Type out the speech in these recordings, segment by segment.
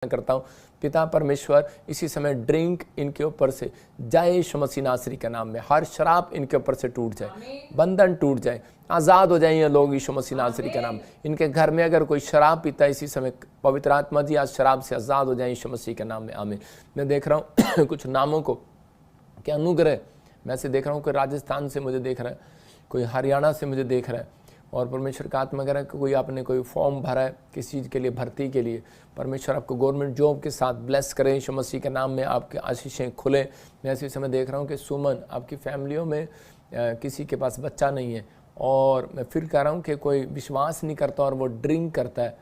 करता हूँ। पिता परमेश्वर इसी समय ड्रिंक इनके ऊपर से जाए यीशु मसीह नासरी के नाम में, हर शराब इनके ऊपर से टूट जाए, बंधन टूट जाए, आज़ाद हो जाए ये लोग यीशु मसीह नासरी के नाम में। इनके घर में अगर कोई शराब पीता है इसी समय पवित्र आत्मा जी आज शराब से आज़ाद हो जाए यीशु मसीह के नाम में, आमीन। मैं देख रहा हूँ कुछ नामों को क्या अनुग्रह, मैं से देख रहा हूँ कोई राजस्थान से मुझे देख रहा है, कोई हरियाणा से मुझे देख रहा है, और परमेश्वर का आत्मा कह रहा है कि कोई आपने कोई फॉर्म भरा है किसी चीज़ के लिए, भर्ती के लिए, परमेश्वर आपको गवर्नमेंट जॉब के साथ ब्लेस करें यीशु मसीह के नाम में, आपके आशीषें खुलें। मैं इसी समय देख रहा हूँ कि सुमन आपकी फैमिलियों में किसी के पास बच्चा नहीं है, और मैं फिर कह रहा हूँ कि कोई विश्वास नहीं करता और वो ड्रिंक करता है,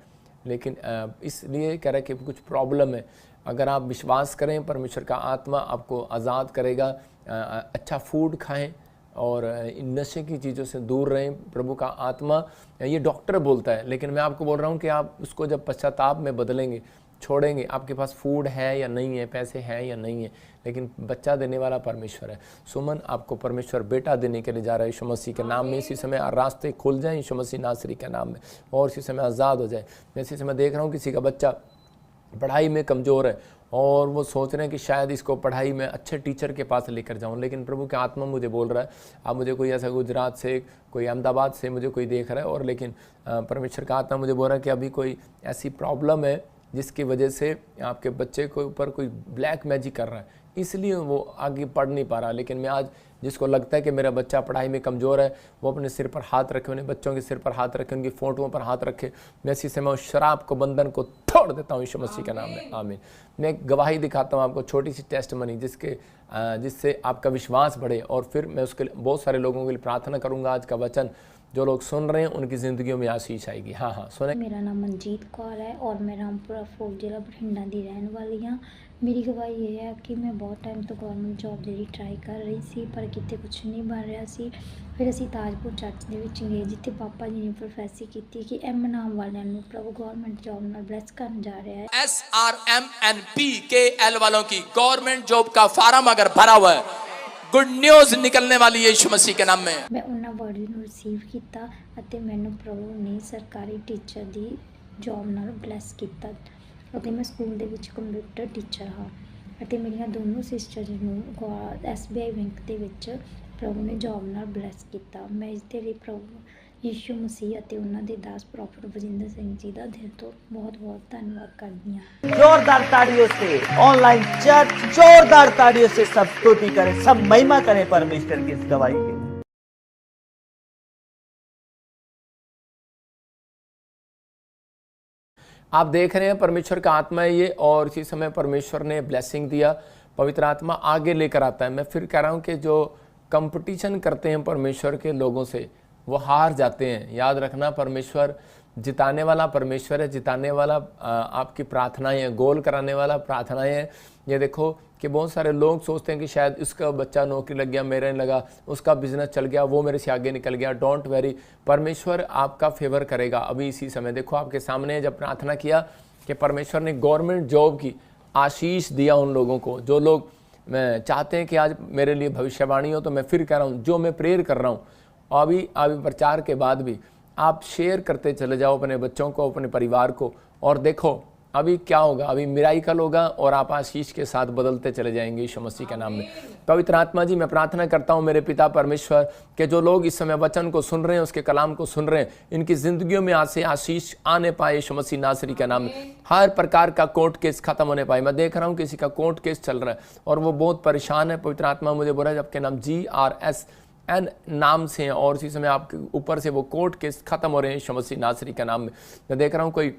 लेकिन इसलिए कह रहा है कि कुछ प्रॉब्लम है। अगर आप विश्वास करें परमेश्वर का आत्मा आपको आज़ाद करेगा। अच्छा फूड खाएं और इन नशे की चीज़ों से दूर रहें। प्रभु का आत्मा, ये डॉक्टर बोलता है, लेकिन मैं आपको बोल रहा हूँ कि आप उसको जब पश्चाताप में बदलेंगे, छोड़ेंगे, आपके पास फूड है या नहीं है, पैसे हैं या नहीं है, लेकिन बच्चा देने वाला परमेश्वर है। सुमन आपको परमेश्वर बेटा देने के लिए जा रहा है यीशु मसीह के नाम में। इसी समय रास्ते खुल जाएं यीशु मसीह नासरी के नाम में, और इसी समय आज़ाद हो जाए। मैं इसी समय देख रहा हूँ किसी का बच्चा पढ़ाई में कमज़ोर है और वो सोच रहे हैं कि शायद इसको पढ़ाई में अच्छे टीचर के पास लेकर जाऊं, लेकिन प्रभु के आत्मा मुझे बोल रहा है, आप मुझे कोई ऐसा गुजरात से, कोई अहमदाबाद से मुझे कोई देख रहा है, और लेकिन परमेश्वर का आत्मा मुझे बोल रहा है कि अभी कोई ऐसी प्रॉब्लम है जिसकी वजह से आपके बच्चे के ऊपर कोई ब्लैक मैजिक कर रहा है, इसलिए वो आगे पढ़ नहीं पा रहा। लेकिन मैं आज जिसको लगता है कि मेरा बच्चा पढ़ाई में कमज़ोर है, वो अपने सिर पर हाथ रखे, उन्हें बच्चों के सिर पर हाथ रखे, उनकी फ़ोटोओं पर हाथ रखे। मैं इसी समय उस शराब को, बंधन को तोड़ देता हूँ यीशु मसीह के नाम में, आमीन। मैं एक गवाही दिखाता हूँ आपको, छोटी सी टेस्टमनी, जिससे आपका विश्वास बढ़े, और फिर मैं उसके लिए बहुत सारे लोगों के लिए प्रार्थना करूँगा। आज का वचन जो लोग सुन रहे हैं उनकी ज़िंदगियों में आशीष आएगी। हाँ सुने। मेरा नाम मनजीत कौर है और मैं रामपुरा फोर्ट जिला बठिंडा की रहने वाली हाँ। मेरी गवाही ये है कि मैं बहुत टाइम तो गवर्नमेंट जॉब के लिए ट्राई कर रही सी, पर कितने कुछ नहीं बन रहा सी। फिर असी ताजपुर चर्च के गए जिथे पापा जी ने प्रोफैसी की कि एम नाम वालों प्रभु गवर्नमेंट जॉब में ब्लेस करने जा रहा है। SRMNPKL वालों की गवर्नमेंट जॉब का फार्म अगर भरा हुआ है, गुड न्यूज़ निकलने वाली है यीशु मसीह के नाम में। मैं उन्होंने वर्ड ਨੂੰ रिसीव किया ਅਤੇ ਮੈਨੂੰ ਪ੍ਰਭੂ ਨੇ ਸਰਕਾਰੀ ਟੀਚਰ ਦੀ ਜੌਬ ਨਾਲ ਬਲੈਸ ਕੀਤਾ ਅਤੇ ਮੈਂ ਸਕੂਲ ਦੇ ਵਿੱਚ ਕੰਪਿਊਟਰ ਟੀਚਰ ਹਾਂ ਅਤੇ ਮੇਰੀਆਂ ਦੋਨੋਂ ਸਿਸਟਰਸ ਨੂੰ SBI ਬੈਂਕ ਦੇ ਵਿੱਚ ਪ੍ਰਭੂ ਨੇ ਜੌਬ ਨਾਲ ਬਲੈਸ ਕੀਤਾ। ਮੈਂ ਇਸ ਦੇ ਲਈ ਪ੍ਰਭੂ यीशु मसीह ਅਤੇ ਉਹਨਾਂ ਦੇ दास प्रॉफिट बजिंदर सिंह जी का दिल तो बहुत बहुत धन्यवाद करती हूँ। जोरदार ताड़ियों से ऑनलाइन चर्च जोरदार ताड़ियों से सब स्तुति करें, सब महिमा करें परमेश्वर की इस गवाही के लिए। आप देख रहे हैं परमेश्वर का आत्मा है ये, और इसी समय परमेश्वर ने ब्लेसिंग दिया, पवित्र आत्मा आगे लेकर आता है। मैं फिर कह रहा हूँ कि जो कंपटीशन करते हैं परमेश्वर के लोगों से, वो हार जाते हैं। याद रखना, परमेश्वर जिताने वाला परमेश्वर है, जिताने वाला आपकी प्रार्थनाएं हैं, गोल कराने वाला प्रार्थनाएं हैं। ये देखो कि बहुत सारे लोग सोचते हैं कि शायद उसका बच्चा नौकरी लग गया, मेरे नहीं लगा, उसका बिजनेस चल गया, वो मेरे से आगे निकल गया। डोंट वेरी, परमेश्वर आपका फेवर करेगा अभी इसी समय। देखो आपके सामने जब प्रार्थना किया कि परमेश्वर ने गवर्नमेंट जॉब की आशीष दिया उन लोगों को, जो लोग चाहते हैं कि आज मेरे लिए भविष्यवाणी हो, तो मैं फिर कह रहा हूँ, जो मैं प्रेयर कर रहा हूँ अभी प्रचार के बाद भी आप शेयर करते चले जाओ अपने बच्चों को, अपने परिवार को, और देखो अभी क्या होगा, अभी मिराइकल होगा और आप आशीष के साथ बदलते चले जाएंगे यीशु मसीह के नाम में। पवित्र आत्मा जी, मैं प्रार्थना करता हूँ मेरे पिता परमेश्वर के जो लोग इस समय वचन को सुन रहे हैं, उसके कलाम को सुन रहे हैं, इनकी ज़िंदगियों में आज से आशीष आने पाए यीशु मसीह नासरी के नाम में। हर प्रकार का कोर्ट केस खत्म होने पाए। मैं देख रहा हूँ किसी का कोर्ट केस चल रहा है और वो बहुत परेशान है। पवित्र आत्मा मुझे बोल रहा है आपके नाम GRSN नाम से हैं, और इसी समय आपके ऊपर से वो कोर्ट केस खत्म हो रहे हैं यीशु मसीह नासरी के नाम में। मैं देख रहा हूँ कोई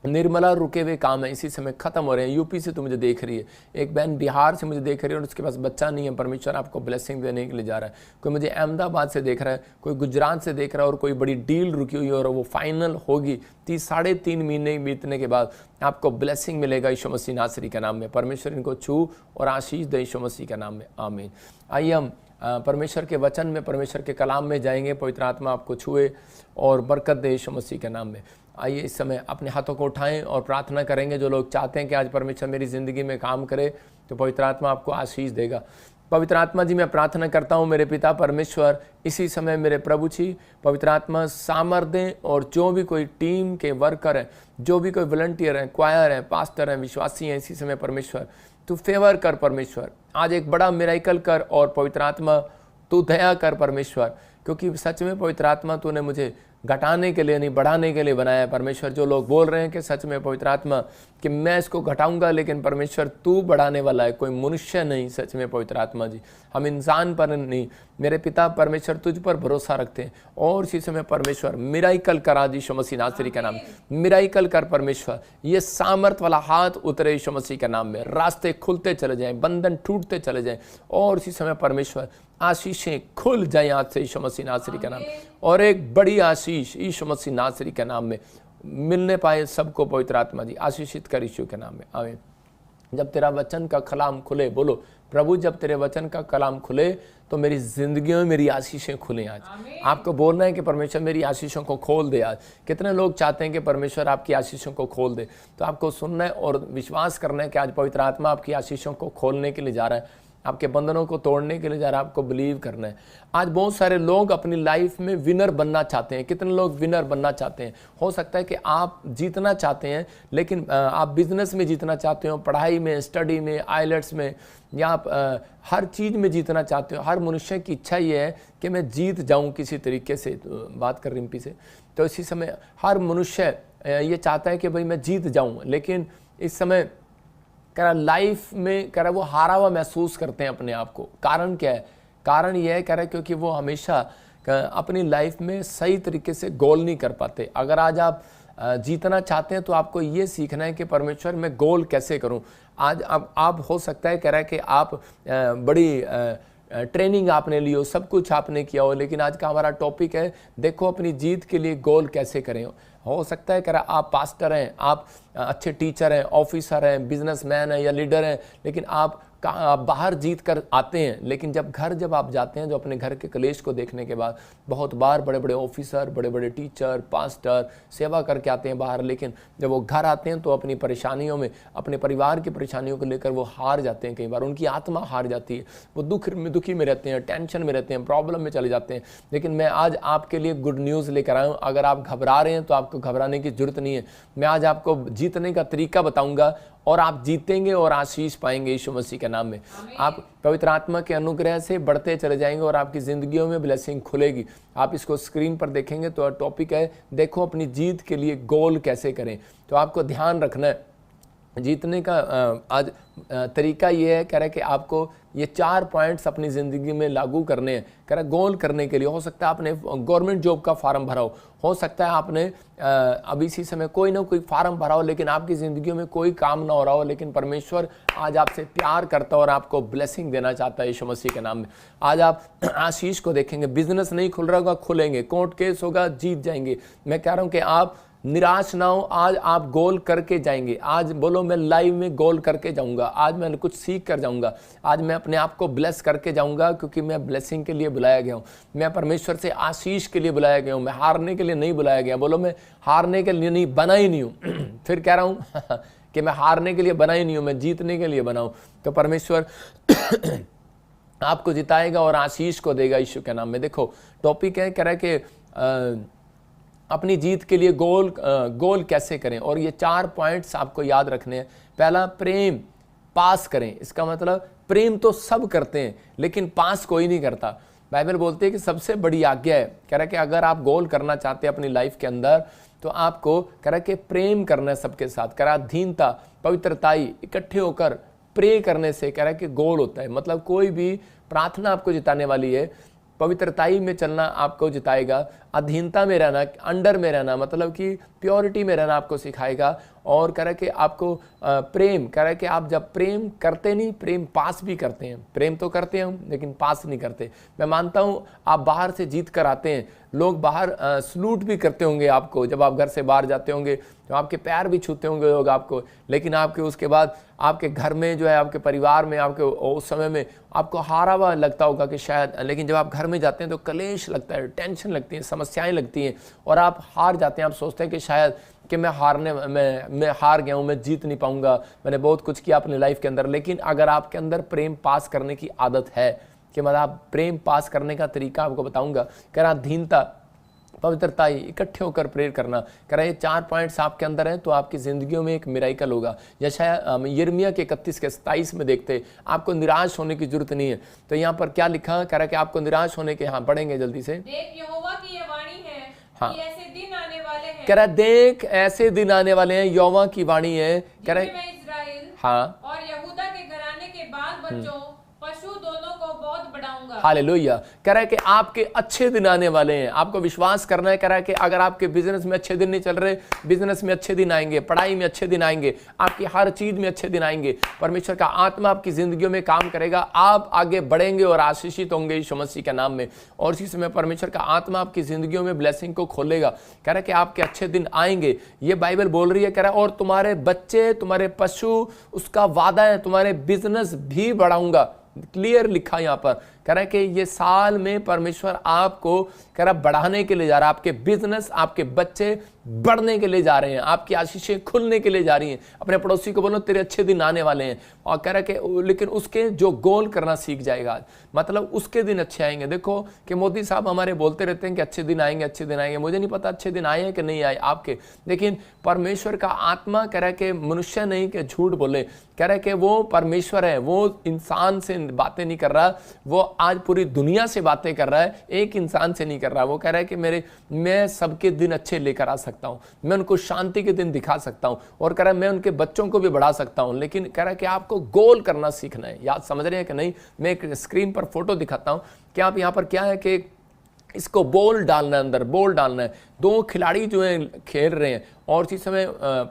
निर्मला रुके हुए काम है इसी समय खत्म हो रहे हैं। यूपी से तो मुझे देख रही है, एक बहन बिहार से मुझे देख रही है और उसके पास बच्चा नहीं है, परमेश्वर आपको ब्लेसिंग देने के लिए जा रहा है। कोई मुझे अहमदाबाद से देख रहा है, कोई गुजरात से देख रहा है, और कोई बड़ी डील रुकी हुई है और वो फाइनल होगी। 3.5 महीने बीतने के बाद आपको ब्लेसिंग मिलेगा यीशु मसीह नासरी के नाम में। परमेश्वर इनको छू और आशीष दे यीशु मसीह के नाम में, आमीन। आइए हम परमेश्वर के वचन में, परमेश्वर के कलाम में जाएंगे। पवित्र आत्मा आपको छुए और बरकत दे यीशु मसीह के नाम में। आइए इस समय अपने हाथों को उठाएं और प्रार्थना करेंगे। जो लोग चाहते हैं कि आज परमेश्वर मेरी ज़िंदगी में काम करे, तो पवित्र आत्मा आपको आशीष देगा। पवित्र आत्मा जी, मैं प्रार्थना करता हूँ मेरे पिता परमेश्वर, इसी समय मेरे प्रभु जी पवित्र आत्मा सामर्थ्य दें, और जो भी कोई टीम के वर्कर हैं, जो भी कोई वॉलंटियर हैं, क्वायर हैं, पास्टर हैं, विश्वासी हैं, इसी समय परमेश्वर तू फेवर कर परमेश्वर, आज एक बड़ा मिराइकल कर, और पवित्र आत्मा तू दया कर परमेश्वर, क्योंकि सच में पवित्र आत्मा तूने मुझे घटाने के लिए नहीं बढ़ाने के लिए बनाया है परमेश्वर। जो लोग बोल रहे हैं कि सच में पवित्र आत्मा कि मैं इसको घटाऊंगा, लेकिन परमेश्वर तू बढ़ाने वाला है, कोई मनुष्य नहीं। सच में पवित्र आत्मा जी, हम इंसान पर नहीं, मेरे पिता परमेश्वर तुझ पर भरोसा रखते हैं, और इसी समय परमेश्वर मिराइकल कर आज यीशु मसीह नासरी का नाम में, मिराइकल कर परमेश्वर, ये सामर्थ वाला हाथ उतरे यीशु मसीह का नाम में, रास्ते खुलते चले जाएं, बंधन टूटते चले जाएं, और इसी समय परमेश्वर आशीषें खुल जाएं आज से यीशु मसीह नासरी का नाम, और एक बड़ी आशीष यीशु मसीह नासरी के नाम में मिलने पाए सबको। पवित्र आत्मा जी आशीषित कर यीशु के नाम में, आमीन। जब तेरा वचन का कलाम खुले, बोलो प्रभु, जब तेरे वचन का कलाम खुले तो मेरी जिंदगी में मेरी आशीषें खुलें आज। आपको बोलना है कि परमेश्वर मेरी आशीषों को खोल दे आज। कितने लोग चाहते हैं कि परमेश्वर आपकी आशीषों को खोल दे, तो आपको सुनना है और विश्वास करना है कि आज पवित्र आत्मा आपकी आशीषों को खोलने के लिए जा रहा है, आपके बंधनों को तोड़ने के लिए जा रहा है, आपको बिलीव करना है। आज बहुत सारे लोग अपनी लाइफ में विनर बनना चाहते हैं। कितने लोग विनर बनना चाहते हैं? हो सकता है कि आप जीतना चाहते हैं, लेकिन आप बिजनेस में जीतना चाहते हो, पढ़ाई में, स्टडी में, आइलेट्स में, या आप हर चीज़ में जीतना चाहते हो। हर मनुष्य की इच्छा ये है कि मैं जीत जाऊं किसी तरीके से। तो बात कर रिम्पी से, तो इसी समय हर मनुष्य ये चाहता है कि भाई मैं जीत जाऊं, लेकिन इस समय कह रहा लाइफ में कह रहा वो हारा हुआ महसूस करते हैं अपने आप को। कारण क्या है? कारण यह है कह रहा क्योंकि वो हमेशा अपनी लाइफ में सही तरीके से गोल नहीं कर पाते। अगर आज आप जीतना चाहते हैं तो आपको ये सीखना है कि परमेश्वर मैं गोल कैसे करूं। आज आप हो सकता है कह रहा है कि आप बड़ी ट्रेनिंग आपने ली हो, सब कुछ आपने किया हो, लेकिन आज का हमारा टॉपिक है देखो अपनी जीत के लिए गोल कैसे करें। हो सकता है कह रहा आप पास्टर हैं, आप अच्छे टीचर हैं, ऑफिसर हैं, बिजनेसमैन हैं या लीडर हैं, लेकिन आप बाहर जीत कर आते हैं, लेकिन जब आप जाते हैं, जो अपने घर के कलेश को देखने के बाद बहुत बार बड़े बड़े ऑफिसर, बड़े बड़े टीचर, पास्टर सेवा करके आते हैं बाहर, लेकिन जब वो घर आते हैं तो अपनी परेशानियों में, अपने परिवार की परेशानियों को लेकर वो हार जाते हैं। कई बार उनकी आत्मा हार जाती है, वो दुखी में रहते हैं, टेंशन में रहते हैं, प्रॉब्लम में चले जाते हैं। लेकिन मैं आज आपके लिए गुड न्यूज़ लेकर आया हूँ। अगर आप घबरा रहे हैं तो आपको घबराने की जरूरत नहीं है। मैं आज आपको जीतने का तरीका बताऊंगा और आप जीतेंगे और आशीष पाएंगे यीशु मसीह के नाम में। आप पवित्र आत्मा के अनुग्रह से बढ़ते चले जाएंगे और आपकी जिंदगियों में ब्लेसिंग खुलेगी। आप इसको स्क्रीन पर देखेंगे तो टॉपिक है देखो अपनी जीत के लिए गोल कैसे करें। तो आपको ध्यान रखना है जीतने का आज तरीका ये है, कह रहा है कि आपको ये 4 पॉइंट्स अपनी ज़िंदगी में लागू करने हैं। कह रहा है गोल करने के लिए हो सकता है आपने गवर्नमेंट जॉब का फार्म भरा हो सकता है आपने अभी इसी समय कोई ना कोई फार्म भरा हो, लेकिन आपकी ज़िंदगी में कोई काम ना हो रहा हो, लेकिन परमेश्वर आज आपसे प्यार करता है और आपको ब्लेसिंग देना चाहता है यीशु मसीह के नाम में। आज आप आशीष को देखेंगे। बिजनेस नहीं खुल रहा होगा, खुलेंगे। कोर्ट केस होगा, जीत जाएंगे। मैं कह रहा हूँ कि आप निराश ना हो, आज आप गोल करके जाएंगे। आज बोलो मैं लाइव में गोल करके जाऊंगा, आज मैं कुछ सीख कर जाऊंगा, आज मैं अपने आप को ब्लेस करके जाऊंगा, क्योंकि मैं ब्लेसिंग के लिए बुलाया गया हूं। मैं परमेश्वर से आशीष के लिए बुलाया गया हूं। मैं हारने के लिए नहीं बुलाया गया। बोलो मैं हारने के लिए नहीं, बना ही नहीं हूं। फिर कह रहा हूं कि मैं हारने के लिए बना ही नहीं हूं, मैं जीतने के लिए बना हूं। तो परमेश्वर आपको जिताएगा और आशीष को देगा यीशु के नाम में। देखो टॉपिक है, कह रहा है कि अपनी जीत के लिए गोल कैसे करें, और ये 4 पॉइंट्स आपको याद रखने हैं। पहला, प्रेम पास करें। इसका मतलब प्रेम तो सब करते हैं, लेकिन पास कोई नहीं करता। बाइबल बोलती है कि सबसे बड़ी आज्ञा है, कह रहा है कि अगर आप गोल करना चाहते हैं अपनी लाइफ के अंदर, तो आपको कह रहा है कि प्रेम करना है सबके साथ। कह रहा है अधीनता, पवित्रताई, इकट्ठे होकर प्रे करने से कह रहा है कि गोल होता है। मतलब कोई भी प्रार्थना आपको जिताने वाली है। पवित्रताई में चलना आपको जिताएगा, अधीनता में रहना, अंडर में रहना, मतलब कि प्योरिटी में रहना आपको सिखाएगा। और कह रहा है कि आपको प्रेम, कह रहा है कि आप जब प्रेम करते नहीं, प्रेम पास भी करते हैं। प्रेम तो करते हैं हम, लेकिन पास नहीं करते। मैं मानता हूँ आप बाहर से जीत कर आते हैं, लोग बाहर सलूट भी करते होंगे आपको। जब आप घर से बाहर जाते होंगे तो आपके पैर भी छूते होंगे लोग आपको, लेकिन आपके उसके बाद आपके घर में जो है, आपके परिवार में, आपके उस समय में आपको हारा हुआ लगता होगा कि शायद, लेकिन जब आप घर में जाते हैं तो कलेश लगता है, टेंशन लगती है, समस्याएं लगती हैं और आप हार जाते हैं। आप सोचते हैं कि शायद कि मैं हार गया हूँ, मैं जीत नहीं पाऊंगा, मैंने बहुत कुछ किया अपनी लाइफ के अंदर। लेकिन अगर आपके अंदर प्रेम पास करने की आदत है, कि मतलब आप प्रेम पास करने का तरीका आपको बताऊंगा, कह रहा दीनता, पवित्रता, इकट्ठे होकर प्रेयर करना, कह रहा ये 4 पॉइंट्स आपके अंदर हैं तो आपकी जिंदगियों में एक मिराइकल होगा। यशाया यिर्मयाह के 31 के 27 में देखते, आपको निराश होने की जरूरत नहीं है। तो यहाँ पर क्या लिखा, कह रहा कि आपको निराश होने के, हाँ पढ़ेंगे जल्दी से, देख यहोवा की ये वाणी है हाँ। कि ऐसे दिन आने वाले हैं, कह रहा देख ऐसे दिन आने वाले हैं, यहोवा की वाणी है, कह रहा जिनमें मैं इस्राएल हाँ और यहूदा के घराने के बाल बच्चों पशु दोनों को बहुत बढ़ाऊंगा। हालेलुया। कह रहा है कि आपके अच्छे दिन आने वाले हैं, आपको विश्वास करना है। कह रहा है कि अगर आपके बिजनेस में अच्छे दिन नहीं चल रहे, बिजनेस में अच्छे दिन आएंगे, पढ़ाई में अच्छे दिन आएंगे, आपकी हर चीज में अच्छे दिन आएंगे। परमेश्वर का आत्मा आपकी जिंदगियों में काम करेगा, आप आगे बढ़ेंगे और आशीषित होंगे यीशु मसीह के नाम में। और इसी समय परमेश्वर का आत्मा आपकी जिंदगियों में ब्लेसिंग को खोलेगा। कह रहा है कि आपके अच्छे दिन आएंगे, ये बाइबल बोल रही है। कह रहा है और तुम्हारे बच्चे, तुम्हारे पशु, उसका वादा है, तुम्हारे बिजनेस भी बढ़ाऊंगा। क्लियर लिखा यहां पर, कह रहा है कि ये साल में परमेश्वर आपको कह रहा बढ़ाने के लिए जा रहा है, आपके बिजनेस, आपके बच्चे बढ़ने के लिए जा रहे हैं, आपकी आशीषें खुलने के लिए जा रही हैं। अपने पड़ोसी को बोलो तेरे अच्छे दिन आने वाले हैं। और कह रहा है कि लेकिन उसके जो गोल करना सीख जाएगा, मतलब उसके दिन अच्छे आएंगे। देखो कि मोदी साहब हमारे बोलते रहते हैं कि अच्छे दिन आएंगे, अच्छे दिन आएंगे। मुझे नहीं पता अच्छे दिन आए हैं कि नहीं आए आपके, लेकिन परमेश्वर का आत्मा कह रहा है कि मनुष्य नहीं कि झूठ बोले, कह रहा है कि वो परमेश्वर है, वो इंसान से बातें नहीं कर रहा, वो आज पूरी दुनिया से बातें कर रहा है, एक इंसान से नहीं कर रहा। वो कह रहा है कि मैं सबके दिन अच्छे लेकर आ सकता हूं, मैं उनको शांति के दिन दिखा सकता हूं, और कह रहा है मैं उनके बच्चों को भी बढ़ा सकता हूं। लेकिन कह रहा है कि आपको गोल करना सीखना है। याद समझ रहे हैं कि नहीं? मैं एक स्क्रीन पर फोटो दिखाता हूं कि आप यहां पर क्या है कि इसको बॉल डालना है, अंदर बॉल डालना है। 2 खिलाड़ी जो हैं खेल रहे हैं, और इसी समय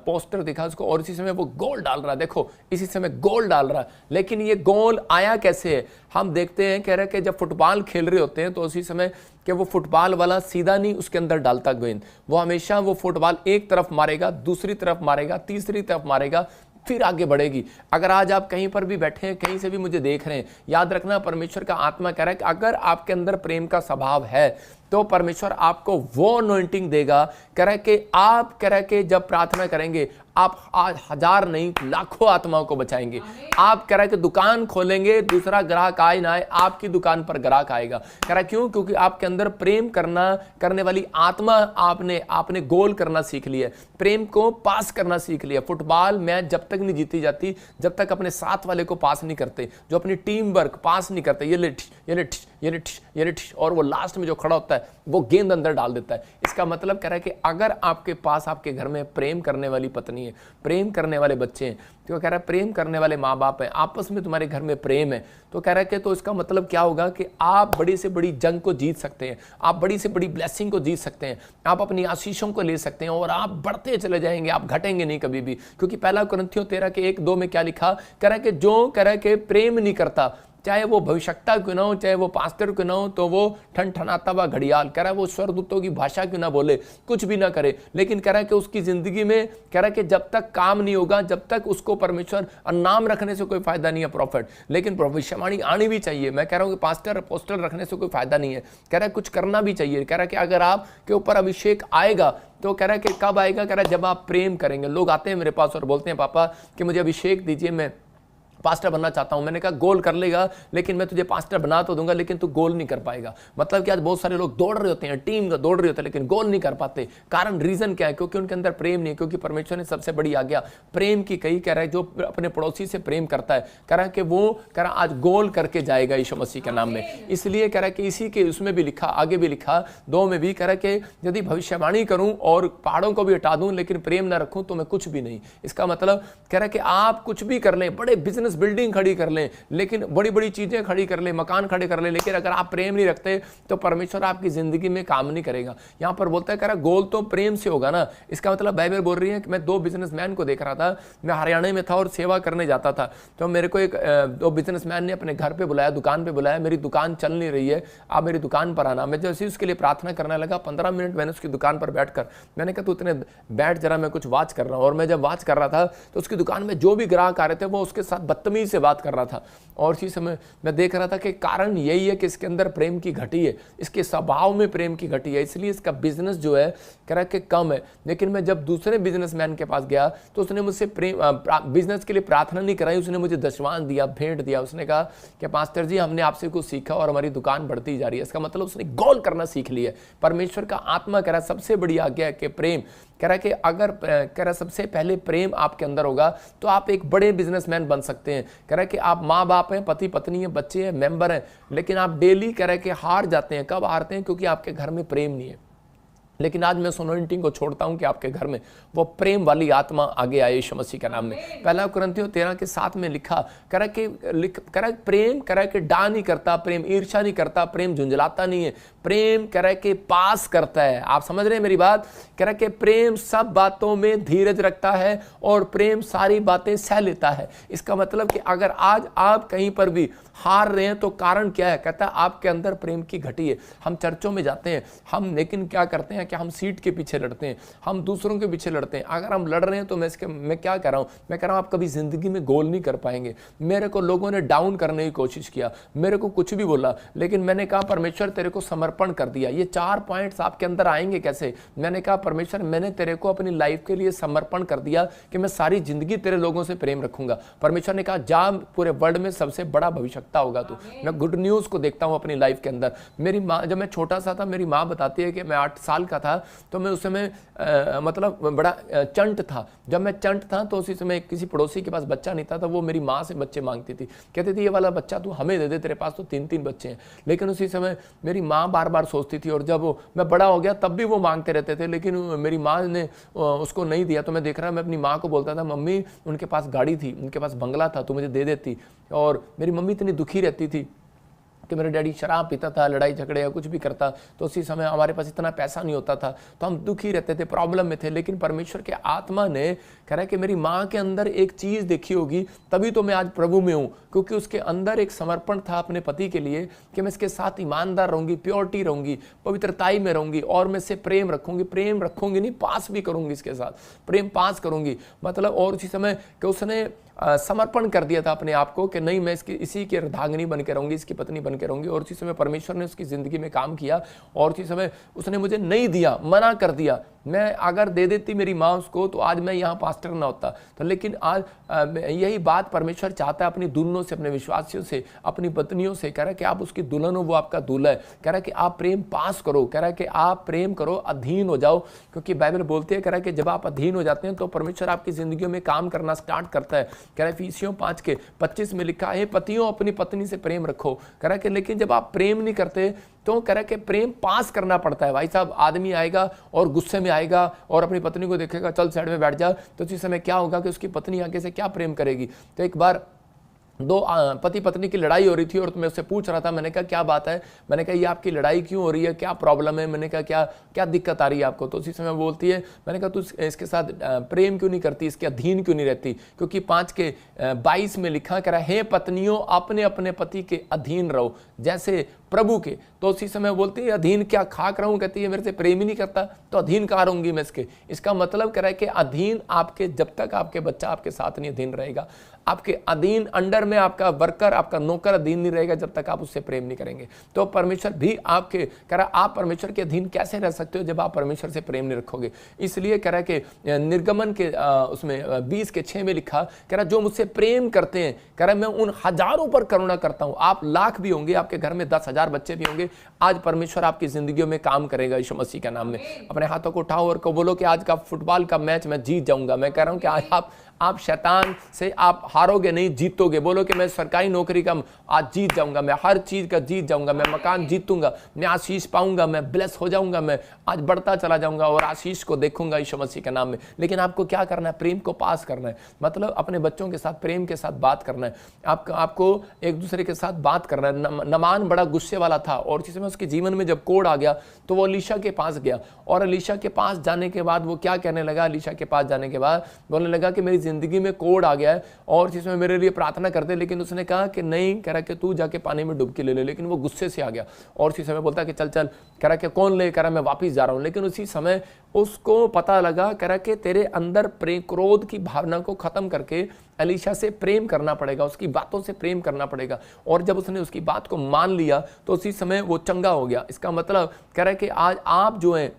पोस्टर दिखा उसको, और इसी समय वो गोल डाल रहा है। देखो इसी समय गोल डाल रहा है, लेकिन ये गोल आया कैसे है? हम देखते हैं, कह रहे हैं कि जब फुटबॉल खेल रहे होते हैं तो उसी समय कि वो फुटबॉल वाला सीधा नहीं उसके अंदर डालता गेंद, वो हमेशा वो फुटबॉल एक तरफ मारेगा, दूसरी तरफ मारेगा, तीसरी तरफ मारेगा, फिर आगे बढ़ेगी। अगर आज आप कहीं पर भी बैठे हैं, कहीं से भी मुझे देख रहे हैं, याद रखना परमेश्वर का आत्मा कह रहा है कि अगर आपके अंदर प्रेम का स्वभाव है तो परमेश्वर आपको वो अनॉइंटिंग देगा। कह रहा है कि आप कह रहा है कि जब प्रार्थना करेंगे आप आज 1000 नहीं लाखों आत्माओं को बचाएंगे। आप कह रहा है कि दुकान खोलेंगे, दूसरा ग्राहक आए ना आए, आपकी दुकान पर ग्राहक आएगा। कह रहा है क्यों? क्योंकि आपके अंदर प्रेम करने वाली आत्मा आपने गोल करना सीख लिया, प्रेम को पास करना सीख लिया। फुटबॉल मैच जब तक नहीं जीती जाती जब तक अपने साथ वाले को पास नहीं करते, जो अपनी टीम वर्क पास नहीं करते, ये ले और वो लास्ट में जो खड़ा होता है वो गेंद अंदर डाल देता है। इसका मतलब कह रहा है कि अगर आपके पास आपके घर में प्रेम करने वाली पत्नी है, प्रेम करने वाले बच्चे हैं, तो कह रहा है प्रेम करने वाले माँ बाप हैं, आपस में तुम्हारे घर में प्रेम है, तो कह रहा है कि तो इसका मतलब क्या होगा कि आप बड़ी से बड़ी जंग को जीत सकते हैं, आप बड़ी से बड़ी ब्लेसिंग को जीत सकते हैं, आप अपनी आशीषों को ले सकते हैं और आप बढ़ते चले जाएंगे, आप घटेंगे नहीं कभी भी। क्योंकि पहला कुरिन्थियों 13 के 1-2 में क्या लिखा? कह रहा है कि जो कह रहा है कि प्रेम नहीं करता, चाहे वो भविष्यवक्ता क्यों ना हो, चाहे वो पास्टर क्यों ना हो, तो वो ठनठनाता हुआ घड़ियाल, कह रहा है वो स्वर्गदूतों की भाषा क्यों ना बोले, कुछ भी ना करे, लेकिन कह रहा है कि उसकी जिंदगी में कह रहा है कि जब तक काम नहीं होगा, जब तक उसको परमेश्वर नाम रखने से कोई फायदा नहीं है प्रॉफिट, लेकिन भविष्यवाणी आनी भी चाहिए। मैं कह रहा हूँ कि पास्टर पोस्टर रखने से कोई फायदा नहीं है, कह रहा है कुछ करना भी चाहिए। कह रहा है कि अगर आपके ऊपर अभिषेक आएगा तो कह रहा है कि कब आएगा? कह रहा है जब आप प्रेम करेंगे। लोग आते हैं मेरे पास और बोलते हैं पापा कि मुझे अभिषेक दीजिए, मैं पास्टर बनना चाहता हूं। मैंने कहा गोल कर लेगा, लेकिन मैं तुझे पास्टर बना तो दूंगा, लेकिन तू गोल नहीं कर पाएगा। मतलब कि आज बहुत सारे लोग दौड़ रहे होते हैं, टीम का दौड़ रहे होते हैं, लेकिन गोल नहीं कर पाते। कारण रीजन क्या है? क्योंकि उनके अंदर प्रेम नहीं है। क्योंकि परमेश्वर ने सबसे बड़ी आज्ञा प्रेम की कही, कह रहा है जो अपने पड़ोसी से प्रेम करता है, कह रहा है कि वो कह रहा आज गोल करके जाएगा यीशु मसीह के नाम में। इसलिए कह रहा है कि इसी के उसमें भी लिखा, आगे भी लिखा 2 में भी, कह रहा है कि यदि भविष्यवाणी करूं और पहाड़ों को भी हटा दूं लेकिन प्रेम ना रखूं तो मैं कुछ भी नहीं। इसका मतलब कह रहा है कि आप कुछ भी कर लें, बड़े बिजनेस बिल्डिंग खड़ी कर लें, लेकिन बड़ी बड़ी चीजें खड़ी कर लें, मकान खड़े कर लें, लेकिन अगर आप प्रेम नहीं रखते तो परमेश्वर आपकी जिंदगी में काम नहीं करेगा। यहां पर बोलता है, कह रहा गोल तो प्रेम से होगा ना। इसका मतलब बाइबल बोल रही है कि मैं 2 बिजनेसमैन को देख रहा था, मैं हरियाणा में था और सेवा करने जाता था, तो मेरे को 2 बिजनेसमैन ने अपने घर पे बुलाया, दुकान पे बुलाया, मेरी दुकान चल नहीं रही है, आप मेरी दुकान पर आना। मैं जैसे उसके लिए प्रार्थना करने लगा, 15 मिनट मैंने उसकी दुकान पर बैठकर मैंने कहा तू इतने बैठ जरा, मैं कुछ वॉच कर रहा हूँ। और मैं जब वॉच कर रहा था तो उसकी दुकान में जो भी ग्राहक आ रहे थे वो उसके साथ बदतमीज से बात कर रहा था। और इसी समय मैं देख रहा था कि कारण यही है कि इसके अंदर प्रेम की घटी है, इसके स्वभाव में प्रेम की घटी है, इसलिए इसका बिजनेस जो है कह रहा कि कम है। लेकिन मैं जब दूसरे बिजनेसमैन के पास गया तो उसने मुझसे बिजनेस के लिए प्रार्थना नहीं कराई, उसने मुझे दशवांश दिया, भेंट दिया। उसने कहा कि पास्टर जी हमने आपसे कुछ सीखा और हमारी दुकान बढ़ती जा रही है। इसका मतलब उसने गोल करना सीख लिया। परमेश्वर का आत्मा कह रहा सबसे बड़ी आज्ञा है कि प्रेम, कह रहा कि अगर कह रहा सबसे पहले प्रेम आपके अंदर होगा तो आप एक बड़े बिजनेसमैन बन सकते हैं। कह रहा कि आप माँ बाप हैं, पति पत्नी हैं, बच्चे हैं, मेंबर हैं, लेकिन आप डेली कह रहा कि हार जाते हैं। कब हारते हैं? क्योंकि आपके घर में प्रेम नहीं है। लेकिन आज मैं सोनोइंटिंग को छोड़ता हूं कि आपके घर में वो प्रेम वाली आत्मा आगे आए यीशु मसीह के नाम में। पहला कुरिन्थियों 13:7 में लिखा, कह रहा प्रेम कह रहा कि डा नहीं करता, प्रेम ईर्ष्या नहीं करता, प्रेम झुंझलाता नहीं है, प्रेम कह रहा कि पास करता है। आप समझ रहे हैं मेरी बात? कह रहा कि प्रेम सब बातों में धीरज रखता है और प्रेम सारी बातें सह लेता है। इसका मतलब कि अगर आज आप कहीं पर भी हार रहे हैं तो कारण क्या है? कहता है आपके अंदर प्रेम की घटी है। हम चर्चों में जाते हैं, हम लेकिन क्या करते हैं कि हम सीट के पीछे लड़ते हैं, हम दूसरों के पीछे लड़ते हैं। अगर हम लड़ रहे हैं तो मैं क्या कर रहा हूं? मैं कह रहा हूं आप कभी जिंदगी में गोल नहीं कर पाएंगे। मेरे को लोगों ने डाउन करने की कोशिश किया, मेरे को कुछ भी बोला, लेकिन मैंने कहा परमेश्वर तेरे को समर्पण कर दिया। ये 4 पॉइंट्स आपके अंदर आएंगे कैसे? मैंने कहा परमेश्वर मैंने तेरे को अपनी लाइफ के लिए समर्पण कर दिया कि मैं सारी जिंदगी तेरे लोगों से प्रेम रखूंगा। परमेश्वर ने कहा जा, पूरे वर्ल्ड में सबसे बड़ा भविष्यवक्ता होगा तू। मैं गुड न्यूज को देखता हूं अपनी लाइफ के अंदर। मेरी माँ, जब मैं छोटा सा था, मेरी माँ बताती है कि मैं 8 साल का था तो मैं उस समय मतलब बड़ा चंट था। जब मैं चंट था तो उसी समय किसी पड़ोसी के पास बच्चा नहीं था, तो वो मेरी माँ से बच्चे मांगती थी, कहती थी ये वाला बच्चा तू हमें दे दे, तेरे पास तो 3-3 बच्चे हैं। लेकिन उसी समय मेरी माँ बार बार सोचती थी, और जब मैं बड़ा हो गया तब भी वो मांगते रहते थे, लेकिन मेरी माँ ने उसको नहीं दिया। तो मैं देख रहा, मैं अपनी माँ को बोलता था मम्मी उनके पास गाड़ी थी, उनके पास बंगला था, तो मुझे दे देती। और मेरी मम्मी इतनी दुखी रहती थी कि मेरा डैडी शराब पीता था, लड़ाई झगड़े या कुछ भी करता, तो उसी समय हमारे पास इतना पैसा नहीं होता था, तो हम दुखी रहते थे, प्रॉब्लम में थे। लेकिन परमेश्वर के आत्मा ने कह रहा है कि मेरी माँ के अंदर एक चीज़ देखी होगी, तभी तो मैं आज प्रभु में हूँ, क्योंकि उसके अंदर एक समर्पण था अपने पति के लिए कि मैं इसके साथ ईमानदार रहूँगी, प्योरिटी रहूँगी, पवित्रताई में रहूँगी, और मैं इससे प्रेम रखूँगी नहीं, पास भी करूँगी, इसके साथ प्रेम पास करूँगी। मतलब और उसी समय कि उसने समर्पण कर दिया था अपने आप को कि नहीं मैं इसी की अर्धांगिनी बन के रहूंगी, इसकी पत्नी बन के रहूंगी। और उसी समय परमेश्वर ने उसकी ज़िंदगी में काम किया, और उसी समय उसने मुझे नहीं दिया, मना कर दिया। मैं अगर दे देती मेरी माँ उसको तो आज मैं यहाँ पास्टर ना होता। तो लेकिन आज यही बात परमेश्वर चाहता है अपनी दुल्हनों से, अपने विश्वासियों से, अपनी पत्नियों से। कह रहा है कि आप उसकी दुल्हन हो, वो आपका दूल्हा है। कह रहा है कि आप प्रेम पास करो, कह रहा है कि आप प्रेम करो, अधीन हो जाओ, क्योंकि बाइबल बोलती है, कह रहा है कि जब आप अधीन हो जाते हैं तो परमेश्वर आपकी जिंदगियों में काम करना स्टार्ट करता है। कह रहा है इफिसियों 5:25 में लिखा है पतियों अपनी पत्नी से प्रेम रखो। कह रहा है कि लेकिन जब आप प्रेम नहीं करते तो कह रहा है कि प्रेम पास करना पड़ता है। भाई साहब, आदमी आएगा और गुस्से में आएगा और अपनी पत्नी को देखेगा चल साइड में बैठ जा, तो उसी समय क्या होगा कि उसकी पत्नी आगे से क्या प्रेम करेगी। तो एक बार 2 पति पत्नी की लड़ाई हो रही थी और मैं उससे पूछ रहा था, मैंने कहा क्या बात है, मैंने कहा ये आपकी लड़ाई क्यों हो रही है, क्या प्रॉब्लम है, मैंने कहा क्या दिक्कत आ रही है आपको। तो उसी समय बोलती है, मैंने कहा तू इसके साथ प्रेम क्यों नहीं करती, इसके अधीन क्यों नहीं रहती, क्योंकि 5:22 में लिखा कह रहा है हे पत्नियों अपने अपने पति के अधीन रहो जैसे प्रभु के। तो उसी समय बोलती है अधीन क्या खाक रहूं, कहती है मेरे से प्रेम ही नहीं करता तो अधीन कहाँ रहूंगी मैं इसके। इसका मतलब कह रहा है कि अधीन आपके, जब तक आपके बच्चा आपके साथ नहीं अधीन रहेगा, आपके अधीन अंडर में आपका वर्कर, आपका नौकर अधीन नहीं रहेगा जब तक आप उससे प्रेम नहीं करेंगे। तो परमेश्वर भी आपके, कह रहा आप परमेश्वर के अधीन कैसे रह सकते हो जब आप परमेश्वर से प्रेम नहीं रखोगे। इसलिए कह रहा है कि निर्गमन के उसमें 20:6 में लिखा, कह रहा जो मुझसे प्रेम करते हैं, कह रहा मैं उन हजारों पर करुणा करता हूं। आप लाख भी होंगे, आपके घर में 10,000 बच्चे भी होंगे, आज परमेश्वर आपकी जिंदगियों में काम करेगा यीशु मसीह के नाम में। अपने हाथों को उठाओ और बोलो कि आज का फुटबॉल का मैच मैं जीत जाऊंगा। मैं कह रहा हूं कि आज आप शैतान से आप हारोगे नहीं, जीतोगे। बोलो कि मैं सरकारी नौकरी का आज जीत जाऊंगा, मैं हर चीज का जीत जाऊंगा, मैं मकान जीतूंगा, मैं आशीष पाऊंगा, मैं ब्लेस हो जाऊंगा, मैं आज बढ़ता चला जाऊंगा और आशीष को देखूंगा यीशु मसीह के नाम में। लेकिन आपको क्या करना है, प्रेम को पास करना है, मतलब अपने बच्चों के साथ प्रेम के साथ बात करना है। आपको एक दूसरे के साथ बात करना है। नमान बड़ा गुस्से वाला था और जिस समय उसके जीवन में जब कोढ़ आ गया तो वो अलीशा के पास गया, और अलीशा के पास जाने के बाद वो क्या कहने लगा, अलीशा के पास जाने के बाद बोलने लगा कि मेरी ज़िंदगी में कोड आ गया है और जिसमें मेरे लिए प्रार्थना करते, लेकिन उसने कहा कि नहीं, कह रहा कि तू जाके पानी में डुबकी ले ले। लेकिन वो गुस्से से आ गया और उसी समय बोलता कि चल चल, कह रहा कि कौन ले, कह रहा मैं वापस जा रहा हूँ। लेकिन उसी समय उसको पता लगा, कह रहा कि तेरे अंदर क्रोध की भावना को खत्म करके एलीशा से प्रेम करना पड़ेगा, उसकी बातों से प्रेम करना पड़ेगा। और जब उसने उसकी बात को मान लिया तो उसी समय वो चंगा हो गया। इसका मतलब कह रहा है कि आज आप जो हैं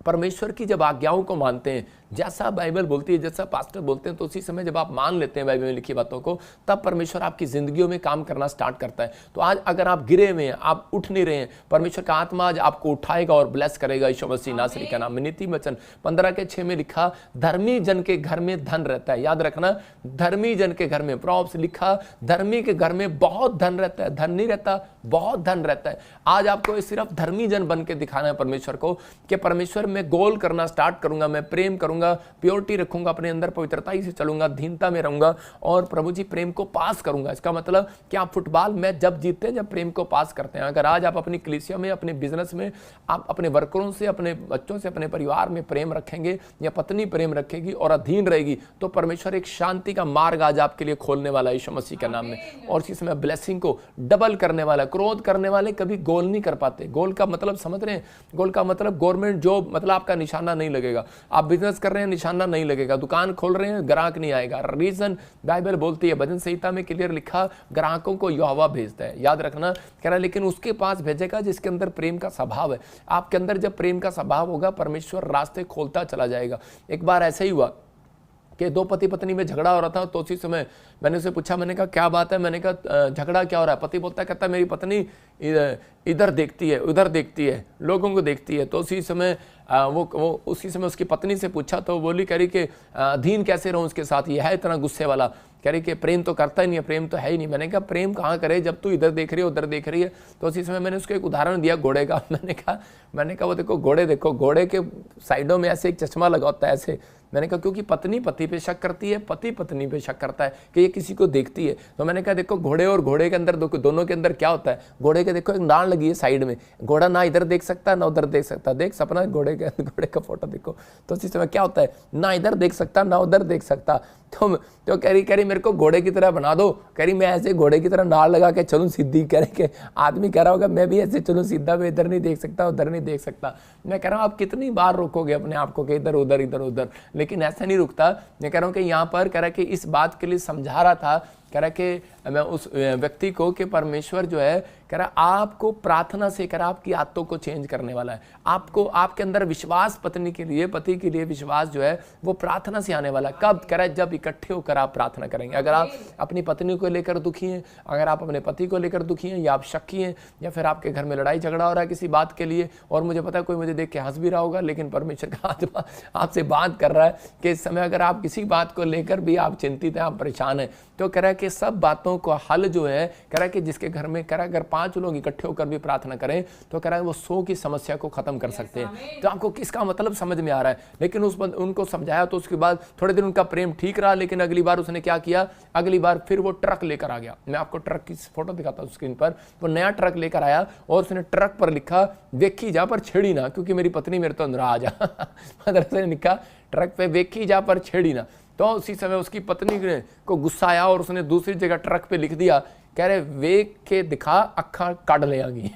परमेश्वर की जब आज्ञाओं को मानते हैं, जैसा बाइबल बोलती है, जैसा पास्टर बोलते हैं, तो उसी समय जब आप मान लेते हैं बाइबल में लिखी बातों को, तब परमेश्वर आपकी जिंदगियों में काम करना स्टार्ट करता है। तो आज अगर आप गिरे हुए हैं, आप उठ नहीं रहे हैं, परमेश्वर का आत्मा आज आपको उठाएगा और ब्लेस करेगा यीशु मसीह नासरी का नाम में। नीति वचन 15:6 में लिखा, धर्मी जन के घर में धन रहता है। याद रखना, धर्मी जन के घर में, प्रॉब्स लिखा, धर्मी के घर में बहुत धन रहता है। धन नहीं रहता, बहुत धन रहता है। आज आपको सिर्फ धर्मी जन बन के दिखाना है परमेश्वर को कि परमेश्वर मैं गोल करना स्टार्ट करूंगा, मैं प्रेम करूंगा, प्योरिटी रखूंगा अपने अंदर, पवित्रता से चलूंगा, दीनता में रहूंगा और प्रभु जी प्रेम को पास करूंगा। इसका मतलब कि आप फुटबॉल मैच जब जीतते हैं, जब प्रेम को पास करते हैं। अगर आज आप अपनी कलीसिया में, अपने बिजनेस में, आप अपने वर्करों से, अपने बच्चों से, अपने परिवार में प्रेम रखेंगे या पत्नी प्रेम रखेगी और अधीन रहेगी, तो परमेश्वर एक शांति का मार्ग आज आपके लिए खोलने वाला है यीशु मसीह के नाम में। और इसी समय ब्लेसिंग को डबल करने वाला। क्रोध करने वाले कभी गोल नहीं कर पाते। गोल का मतलब समझ रहे हैं? गोल का मतलब गवर्नमेंट जॉब, मतलब आपका निशाना नहीं लगेगा। आप बिजनेस कर रहे हैं, निशाना नहीं लगेगा। दुकान खोल रहे हैं, ग्राहक नहीं आएगा। रीजन बाइबल बोलती है, भजन संहिता में क्लियर लिखा, ग्राहकों को यहोवा भेजता है। याद रखना, कह रहा लेकिन उसके पास भेजेगा जिसके अंदर प्रेम का स्वभाव है। आपके अंदर जब प्रेम का स्वभाव होगा, परमेश्वर रास्ते खोलता चला जाएगा। एक बार ऐसा ही हुआ कि दो पति पत्नी में झगड़ा हो रहा था, तो उसी समय मैंने उसे पूछा, मैंने कहा क्या बात है? मैंने कहा झगड़ा क्या हो रहा है? पति बोलता है, कहता है मेरी पत्नी इधर देखती है, उधर देखती है, लोगों को देखती है। तो उसी समय वो उसी समय उसकी पत्नी से पूछा, तो बोली, कह रही कि अधीन कैसे रहूं उसके साथ, ये है इतना गुस्से वाला। कह रही कि प्रेम तो करता ही नहीं है, प्रेम तो है ही नहीं। मैंने कहा प्रेम कहाँ करे जब तू इधर देख रही है, उधर देख रही है। तो उसी समय मैंने उसको एक उदाहरण दिया घोड़े का। मैंने कहा वो देखो घोड़े, देखो घोड़े के साइडों में ऐसे एक चश्मा लगा होता है ऐसे। मैंने कहा क्योंकि पत्नी पति पे शक करती है, पति पत्नी पे शक करता है कि ये किसी को देखती है। तो मैंने कहा देखो घोड़े और घोड़े के अंदर दोनों के अंदर क्या होता है? घोड़े के देखो एक नाड़ लगी है साइड में, घोड़ा ना इधर देख सकता ना उधर देख सकता। देख सपना घोड़े का फोटो देखो, तो इस समय क्या होता है? ना इधर देख सकता ना उधर देख सकता। तो कह रही मेरे को घोड़े की तरह बना दो। कह रही मैं ऐसे घोड़े की तरह नाड़ लगा के चलूं सीधी। कह रही के आदमी कह रहा होगा मैं भी ऐसे चलूं सीधा, मैं इधर नहीं देख सकता उधर नहीं देख सकता। मैं कह रहा हूं आप कितनी बार रोकोगे अपने आप को कि इधर उधर इधर उधर, लेकिन ऐसा नहीं रुकता। मैं कह रहा हूं कि यहाँ पर कह रहा कि इस बात के लिए समझा रहा था, कह रहा कि मैं उस व्यक्ति को कि परमेश्वर जो है, कह रहा आपको प्रार्थना से, कह रहा आपकी आदतों को चेंज करने वाला है। आपको आपके अंदर विश्वास पत्नी के लिए, पति के लिए विश्वास जो है वो प्रार्थना से आने वाला है। कब? कह रहा है जब इकट्ठे होकर आप प्रार्थना करेंगे। अगर आप अपनी पत्नी को लेकर दुखी हैं, अगर आप अपने पति को लेकर दुखी हैं, या आप शक्की हैं, या फिर आपके घर में लड़ाई झगड़ा हो रहा है किसी बात के लिए, और मुझे पता है कोई मुझे देख के हंस भी रहा होगा, लेकिन परमेश्वर का आत्मा आपसे बात कर रहा है कि इस समय अगर आप किसी बात को लेकर भी आप चिंतित हैं, आप परेशान हैं, तो कह रहा है कि सब बातों को हल जो है, कह रहा है कि जिसके घर में, कह रहा है अगर 5 लोग इकट्ठे होकर भी प्रार्थना करें तो कह रहा है वो 100 की समस्या को खत्म कर सकते हैं। तो आपको किसका मतलब समझ में आ रहा है? लेकिन उनको समझाया, तो उसके बाद थोड़े दिन उनका प्रेम ठीक रहा, लेकिन अगली बार उसने क्या किया? अगली बार फिर वो ट्रक लेकर आ गया। मैं आपको ट्रक की फोटो दिखाता हूं स्क्रीन पर। वो नया ट्रक लेकर आया और उसने ट्रक पर लिखा वेखी जा पर छेड़ी ना, क्योंकि मेरी पत्नी मेरे तो नाराज आ। मतलब ने लिखा ट्रक पे वेखी जा पर छेड़ी ना। तो उसी समय उसकी पत्नी को गुस्सा आया और उसने दूसरी जगह ट्रक पे लिख दिया, कह रहे वेख के दिखा अखा काट ले आगी।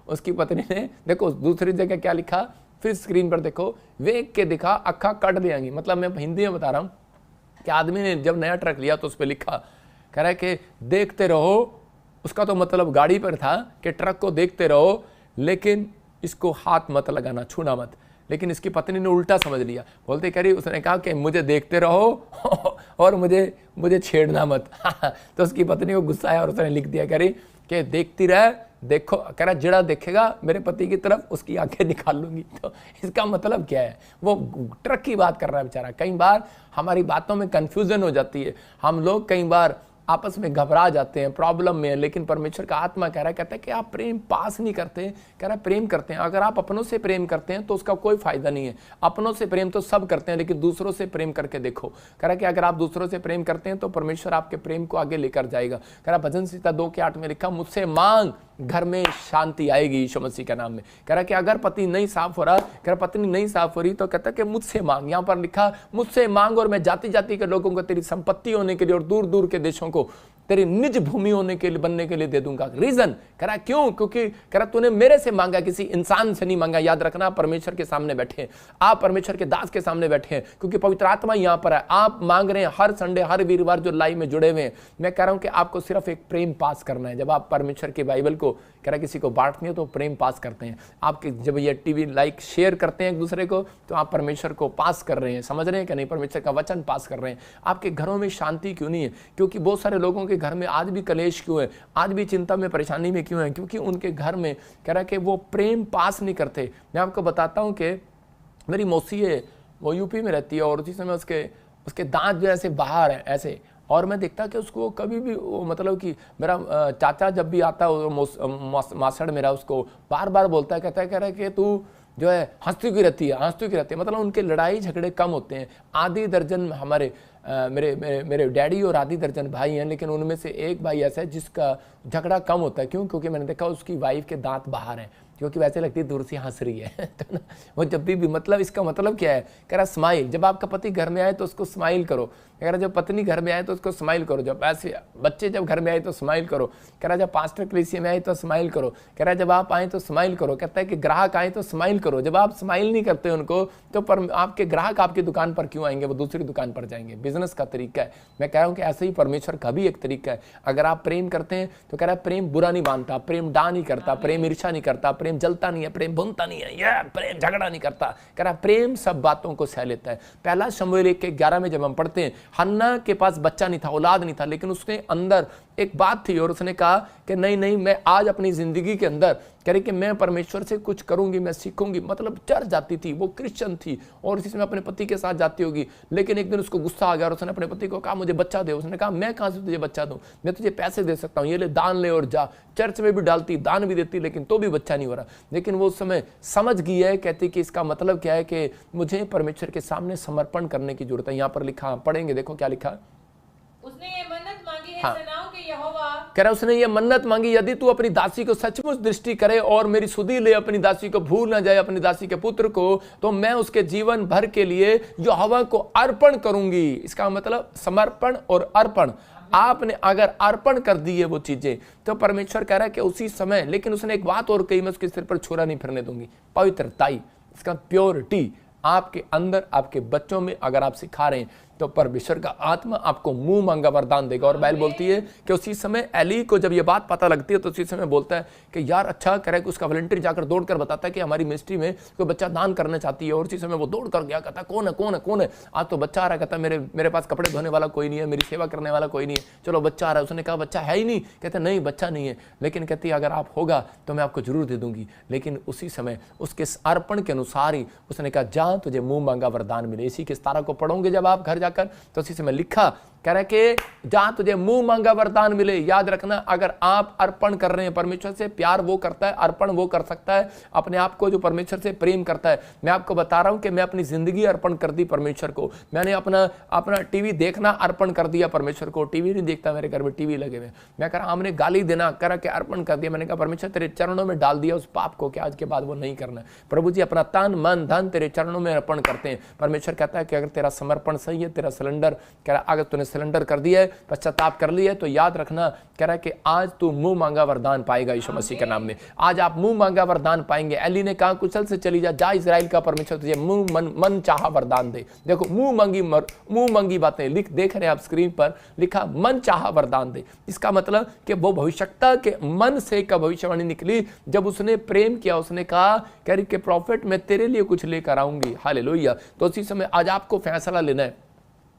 उसकी पत्नी ने देखो दूसरी जगह क्या लिखा, फिर स्क्रीन पर देखो, वेख के दिखा अखा काट ले आगी। मतलब मैं हिंदी में बता रहा हूँ कि आदमी ने जब नया ट्रक लिया तो उस पर लिखा, कह रहा है कि देखते रहो। उसका तो मतलब गाड़ी पर था कि ट्रक को देखते रहो, लेकिन इसको हाथ मत लगाना, छूना मत। लेकिन इसकी पत्नी ने उल्टा समझ लिया, बोलते कह रही, उसने कहा कि मुझे देखते रहो और मुझे छेड़ना मत। तो उसकी पत्नी को गुस्सा आया और उसने लिख दिया, कह रही कि देखती रहे, देखो, कह रहा जड़ा देखेगा मेरे पति की तरफ उसकी आंखें निकाल लूंगी। तो इसका मतलब क्या है? वो ट्रक की बात कर रहा है बेचारा। कई बार हमारी बातों में कंफ्यूजन हो जाती है, हम लोग कई बार आपस में घबरा जाते हैं, प्रॉब्लम में है, लेकिन परमेश्वर का आत्मा कह रहा है, कहता है कि आप प्रेम पास नहीं करते, कह रहा है प्रेम करते हैं। अगर आप अपनों से प्रेम करते हैं तो उसका कोई फायदा नहीं है। अपनों से प्रेम तो सब करते हैं, लेकिन दूसरों से प्रेम करके देखो। कह रहा है कि अगर आप दूसरों से प्रेम करते हैं तो परमेश्वर आपके प्रेम को आगे लेकर जाएगा। कह रहा भजन संहिता 2:8 में लिखा, मुझसे मांग घर में शांति आएगी यीशु मसीह के नाम में। कह रहा कि अगर पति नहीं साफ हो रहा, कह रहा पत्नी नहीं साफ हो रही, तो कहता कि मुझसे मांग। यहाँ पर लिखा मुझसे मांग और मैं जाति जाति के लोगों को तेरी संपत्ति होने के लिए और दूर दूर के देशों को तेरी निज भूमि होने के लिए बनने के लिए दे दूंगा। रीजन कह रहा क्यों? क्योंकि कह रहा तूने मेरे से मांगा, किसी इंसान से नहीं मांगा। याद रखना, आप परमेश्वर के सामने बैठे हैं, आप परमेश्वर के दास के सामने बैठे हैं, क्योंकि पवित्र आत्मा यहाँ पर है। आप मांग रहे हैं हर संडे हर वीरवार जो लाइव में जुड़े हुए हैं। मैं कह रहा हूं कि आपको सिर्फ एक प्रेम पास करना है। जब आप परमेश्वर की बाइबल को कह रहा किसी को बांटते हैं तो प्रेम पास करते हैं। आपके जब ये टीवी लाइक शेयर करते हैं एक दूसरे को, तो आप परमेश्वर को पास कर रहे हैं। समझ रहे हैं कि नहीं? परमेश्वर का वचन पास कर रहे हैं। आपके घरों में शांति क्यों नहीं है? क्योंकि बहुत सारे लोगों के घर में आज भी कलेश क्यों है, आज भी चिंता में परेशानी में क्यों है? क्योंकि उनके घर में कह रहा कि वो प्रेम पास नहीं करते। मैं आपको बताता हूं कि मेरी मौसी है, वो यूपी में रहती है, और उसी समय उसके दांत जो ऐसे बाहर हैं ऐसे, और मैं देखता कि उसको कभी भी मतलब कि मेरा चाचा जब भी आता है, मासड़ मेरा उसको बार बार बोलता है, कहता है कह रहा है कि तू जो है हंसती क्यों रहती है, हंसती क्यों रहती है। मतलब उनके लड़ाई झगड़े कम होते हैं। आधी दर्जन हमारे मेरे डैडी और आधी दर्जन भाई हैं, लेकिन उनमें से एक भाई ऐसा है जिसका झगड़ा कम होता है। क्यों? क्योंकि मैंने देखा उसकी वाइफ के दांत बाहर हैं, क्योंकि वैसे लगती है दूर से हंस रही है। तो ना वो जब भी मतलब इसका मतलब क्या है? कह रहा स्माइल। जब आपका पति घर में आए तो उसको स्माइल करो। कह रहा जब पत्नी घर में आए तो उसको स्माइल करो। जब ऐसे बच्चे जब घर में आए तो स्माइल करो। कह रहा जब पास्टर कलीसिया में आए तो स्माइल करो। कह रहा जब आप आए तो स्माइल करो। कहता है कि ग्राहक आए तो स्माइल करो। जब आप स्माइल नहीं करते उनको, तो आपके ग्राहक आपकी दुकान पर क्यों आएंगे? वो दूसरी दुकान पर जाएंगे। बिजनेस का तरीका है। मैं कह रहा हूँ कि ऐसे ही परमेश्वर का भी एक तरीका है। अगर आप प्रेम करते हैं तो कह रहा है प्रेम बुरा नहीं मानता, प्रेम डा नहीं करता, प्रेम ईर्ष्या नहीं करता, प्रेम जलता नहीं है, प्रेम भूनता नहीं है, यह प्रेम झगड़ा नहीं करता। कह रहा प्रेम सब बातों को सह लेता है। पहला शमूएल 1:11 में जब हम पढ़ते हैं, हन्ना के पास बच्चा नहीं था, औलाद नहीं था, लेकिन उसके अंदर एक बात थी और उसने कहा कि नहीं मैं आज अपनी जिंदगी के अंदर कह रही कि मैं परमेश्वर से कुछ करूंगी, मैं सीखूंगी। मतलब चर्च जाती थी, वो क्रिश्चियन थी और इसी समय अपने पति के साथ जाती होगी। लेकिन एक दिन उसको गुस्सा आ गया और उसने अपने पति को कहा मुझे बच्चा दे। उसने कहा मैं कहां से तुझे बच्चा दूं, मैं तुझे पैसे दे सकता हूं, ये ले दान ले और जा। चर्च में भी डालती, दान भी देती, लेकिन तो भी बच्चा नहीं हो रहा। लेकिन वो उस समय समझ गई है, कहती कि इसका मतलब क्या है कि मुझे परमेश्वर के सामने समर्पण करने की जरूरत है। यहाँ पर लिखा, पढ़ेंगे, देखो क्या लिखा। उसने ये मन्नत मांगी है हाँ। सेनाओं के यहोवा, कह रहा उसने ये मन्नत मांगी, यदि तू अपनी दासी को सचमुच दृष्टि करे और मेरी सुधि ले, अपनी दासी को भूल ना जाए, अपनी दासी के पुत्र को, तो मैं उसके जीवन भर के लिए यहोवा को अर्पण करूंगी। इसका मतलब समर्पण और अर्पण। आपने अगर अर्पण कर दी है वो चीजें, तो परमेश्वर कह रहा है कि उसी समय। लेकिन उसने एक बात और कही, मैं उसके सिर पर छुरा नहीं फिरने दूंगी। पवित्रताई, इसका प्योरिटी आपके अंदर, आपके बच्चों में अगर आप सिखा रहे हैं, तो परमेश्वर का आत्मा आपको मुंह मांगा वरदान देगा। और बाइबल बोलती है कि उसी समय एली को जब ये बात पता लगती है, तो उसी समय बोलता है कि यार अच्छा करे कि उसका वॉलंटियर जाकर दौड़कर बताता है कि हमारी मिनिस्ट्री में कोई बच्चा दान करना चाहती है। और उसी समय वो दौड़ कर गया, कहता कौन है कौन है कौन है, आज तो बच्चा आ रहा है। कहता मेरे पास कपड़े धोने वाला कोई नहीं है, मेरी सेवा करने वाला कोई नहीं है, चलो बच्चा आ रहा है। उसने कहा बच्चा है ही नहीं। कहते नहीं बच्चा नहीं है, लेकिन कहती अगर आप होगा तो मैं आपको जरूर दे दूंगी। लेकिन उसी समय उसके अर्पण के अनुसार ही उसने कहा जा तुझे मुंह मांगा वरदान मिले। इसी के 17 को पढ़ोगे जब आप घर जाकर, तो उसी समय लिखा, कह रहा कि जहां तुझे मुंह मांगा वरदान मिले। याद रखना, अगर आप अर्पण कर रहे हैं परमेश्वर से, प्यार वो करता है, अर्पण वो कर सकता है अपने आप को जो परमेश्वर से प्रेम करता है। मैं आपको बता रहा हूं कि मैं अपनी जिंदगी अर्पण कर दी परमेश्वर को। मैंने अपना टीवी देखना अर्पण कर दिया परमेश्वर को। टीवी नहीं देखता, मेरे घर में टीवी लगे हुए। मैं कह रहा हमने गाली देना कह रहा कि अर्पण कर दिया। मैंने कहा परमेश्वर तेरे चरणों में डाल दिया उस पाप को कि आज के बाद वो नहीं करना। प्रभु जी अपना तन मन धन तेरे चरणों में अर्पण करते हैं। परमेश्वर कहता है कि अगर तेरा समर्पण सही है, तेरा सिलेंडर कह रहा अगर तूने सिलेंडर कर दिया है, पश्चाताप कर लिया है, तो याद रखना कह रहा है कि आज तू मुंह मांगा वरदान पाएगा यीशु मसीह के नाम में। आज आप मुंह मांगा वरदान पाएंगे। एली ने कहा कुशल से चली जा इजराइल का परमेश्वर तुझे मन चाहा वरदान दे। देखो मुंह मांगी बातें देख रहे हैं आप स्क्रीन पर, लिखा मन चाहा वरदान दे। इसका मतलब कि वो भविष्यवक्ता के मन से का भविष्यवाणी निकली जब उसने प्रेम किया। उसने कहा कह रही कि प्रॉफिट मैं तेरे लिए कुछ लेकर आऊंगी। हालेलुया। तो उसी समय आज आपको फैसला लेना है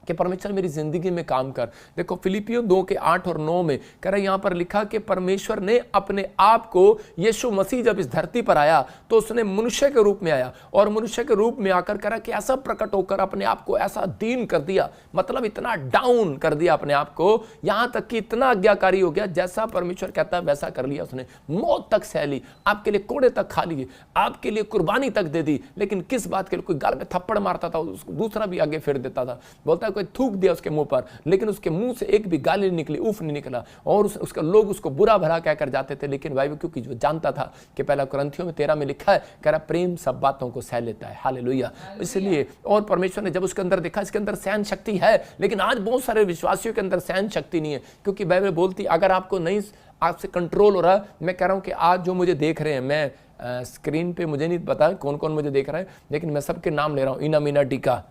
कि परमेश्वर मेरी जिंदगी में काम कर। देखो फिलिपियों 2:8 और 9 में कह रहा यहां पर लिखा कि परमेश्वर ने अपने आप को, यीशु मसीह जब इस धरती पर आया तो उसने मनुष्य के रूप में आया और मनुष्य के रूप में आकर कह रहा कि ऐसा प्रकट होकर अपने आप को ऐसा दीन कर दिया, मतलब इतना डाउन कर दिया अपने आप को, यहां तक कि इतना आज्ञाकारी हो गया जैसा परमेश्वर कहता है वैसा कर लिया उसने। मौत तक सह ली, आपके लिए कोड़े तक खा लिए, आपके लिए कुर्बानी तक दे दी। लेकिन किस बात के लिए? कोई गाल में थप्पड़ मारता था, उसको दूसरा भी आगे फेर देता था। बोलता कोई थूक दिया उसके मुंह पर, लेकिन उसके मुंह से एक भी गाली नहीं निकली, उफ नहीं निकला, और उसका लोग उसको बुरा भला कहकर जाते थे। लेकिन भाई क्योंकि जो जानता था कि पहला कुरिन्थियों में 13 में लिखा है, कह रहा प्रेम सब बातों को सह लेता है। हालेलुया। इसलिए और परमेश्वर ने जब उसके अंदर देखा इसके अंदर सहन शक्ति है, लेकिन आज बहुत सारे विश्वासियों के अंदर सहन शक्ति नहीं है, क्योंकि बाइबल बोलती अगर आपको नहीं आपसे कंट्रोल हो रहा, मैं कह रहा हूं कि आज जो मुझे देख रहे हैं, मैं स्क्रीन पे मुझे नहीं पता कौन कौन मुझे देख रहा है, लेकिन मैं सबके नाम ले रहा हूं, इना मीना टीका,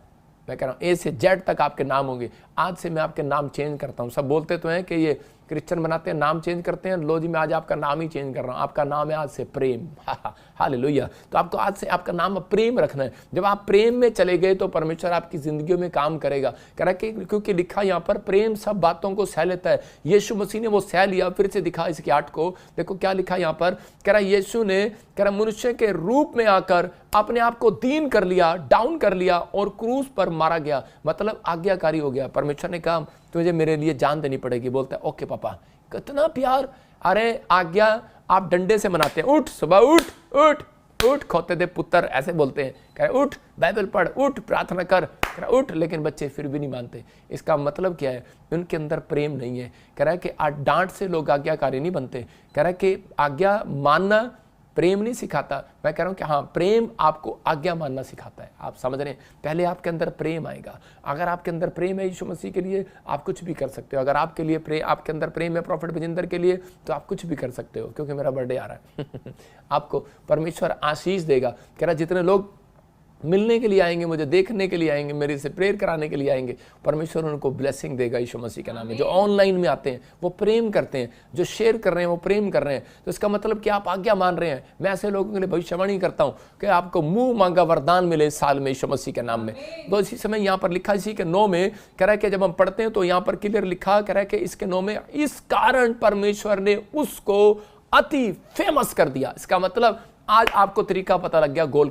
मैं कह रहा हूं ए से जेड तक आपके नाम होंगे। आज से मैं आपके नाम चेंज करता हूं। सब बोलते तो हैं कि ये क्रिश्चियन बनाते हैं नाम चेंज करते हैं, लो जी मैं आज आपका नाम ही चेंज कर रहा हूं। आपका नाम है आज से प्रेम। हालेलुया। तो आपको आज से आपका नाम प्रेम रखना है। जब आप प्रेम में चले गए तो परमेश्वर आपकी जिंदगी में काम करेगा। कह रहा कि क्योंकि लिखा यहाँ पर प्रेम सब बातों को सह लेता है। यीशु मसीह ने वो सह लिया। फिर से दिखा इसके 8 को, देखो क्या लिखा यहाँ पर। कह रहा यीशु ने कह रहा मनुष्य के रूप में आकर अपने आप को दीन कर लिया, डाउन कर लिया और क्रूस पर मारा गया, मतलब आज्ञाकारी हो गया। परमेश्वर ने कहा तुझे मेरे लिए जान देनी पड़ेगी। बोलता है ओके पापा। कितना प्यार। अरे आज्ञा आप डंडे से मनाते हैं, उठ सुबह उठ उठ उठ, खोते दे पुत्र ऐसे बोलते हैं, कह रहे उठ बाइबल पढ़, उठ प्रार्थना कर, कह रहा उठ, लेकिन बच्चे फिर भी नहीं मानते। इसका मतलब क्या है? उनके अंदर प्रेम नहीं है। कह रहा है कि डांट से लोग आज्ञाकारी नहीं बनते। कह रहा है कि आज्ञा मानना प्रेम नहीं सिखाता। मैं कह रहा हूं कि हाँ प्रेम आपको आज्ञा मानना सिखाता है। आप समझ रहे हैं? पहले आपके अंदर प्रेम आएगा। अगर आपके अंदर प्रेम है यीशु मसीह के लिए, आप कुछ भी कर सकते हो। अगर आपके लिए आपके अंदर प्रेम है प्रॉफिट बजिंदर के लिए, तो आप कुछ भी कर सकते हो, क्योंकि मेरा बर्थडे आ रहा है। आपको परमेश्वर आशीष देगा। कह रहा जितने लोग मिलने के लिए आएंगे, मुझे देखने के लिए आएंगे, मेरे से प्रेयर कराने के लिए आएंगे, परमेश्वर उनको ब्लेसिंग देगा यीशु मसीह के नाम में। जो ऑनलाइन में आते हैं वो प्रेम करते हैं, जो शेयर कर रहे हैं वो प्रेम कर रहे हैं। तो इसका मतलब कि आप आज्ञा मान रहे हैं। मैं ऐसे लोगों के लिए भविष्यवाणी करता हूं कि आपको मुंह मांगा वरदान मिले इस साल में यीशु मसीह के नाम में। तो इसी समय यहाँ पर लिखा, इसी के 9 में कह रहा है कि जब हम पढ़ते हैं तो यहाँ पर क्लियर लिखा, कह रहा है कि इसके 9 में इस कारण परमेश्वर ने उसको अति फेमस कर दिया। इसका मतलब आज आपको तरीका पता लग गया गोल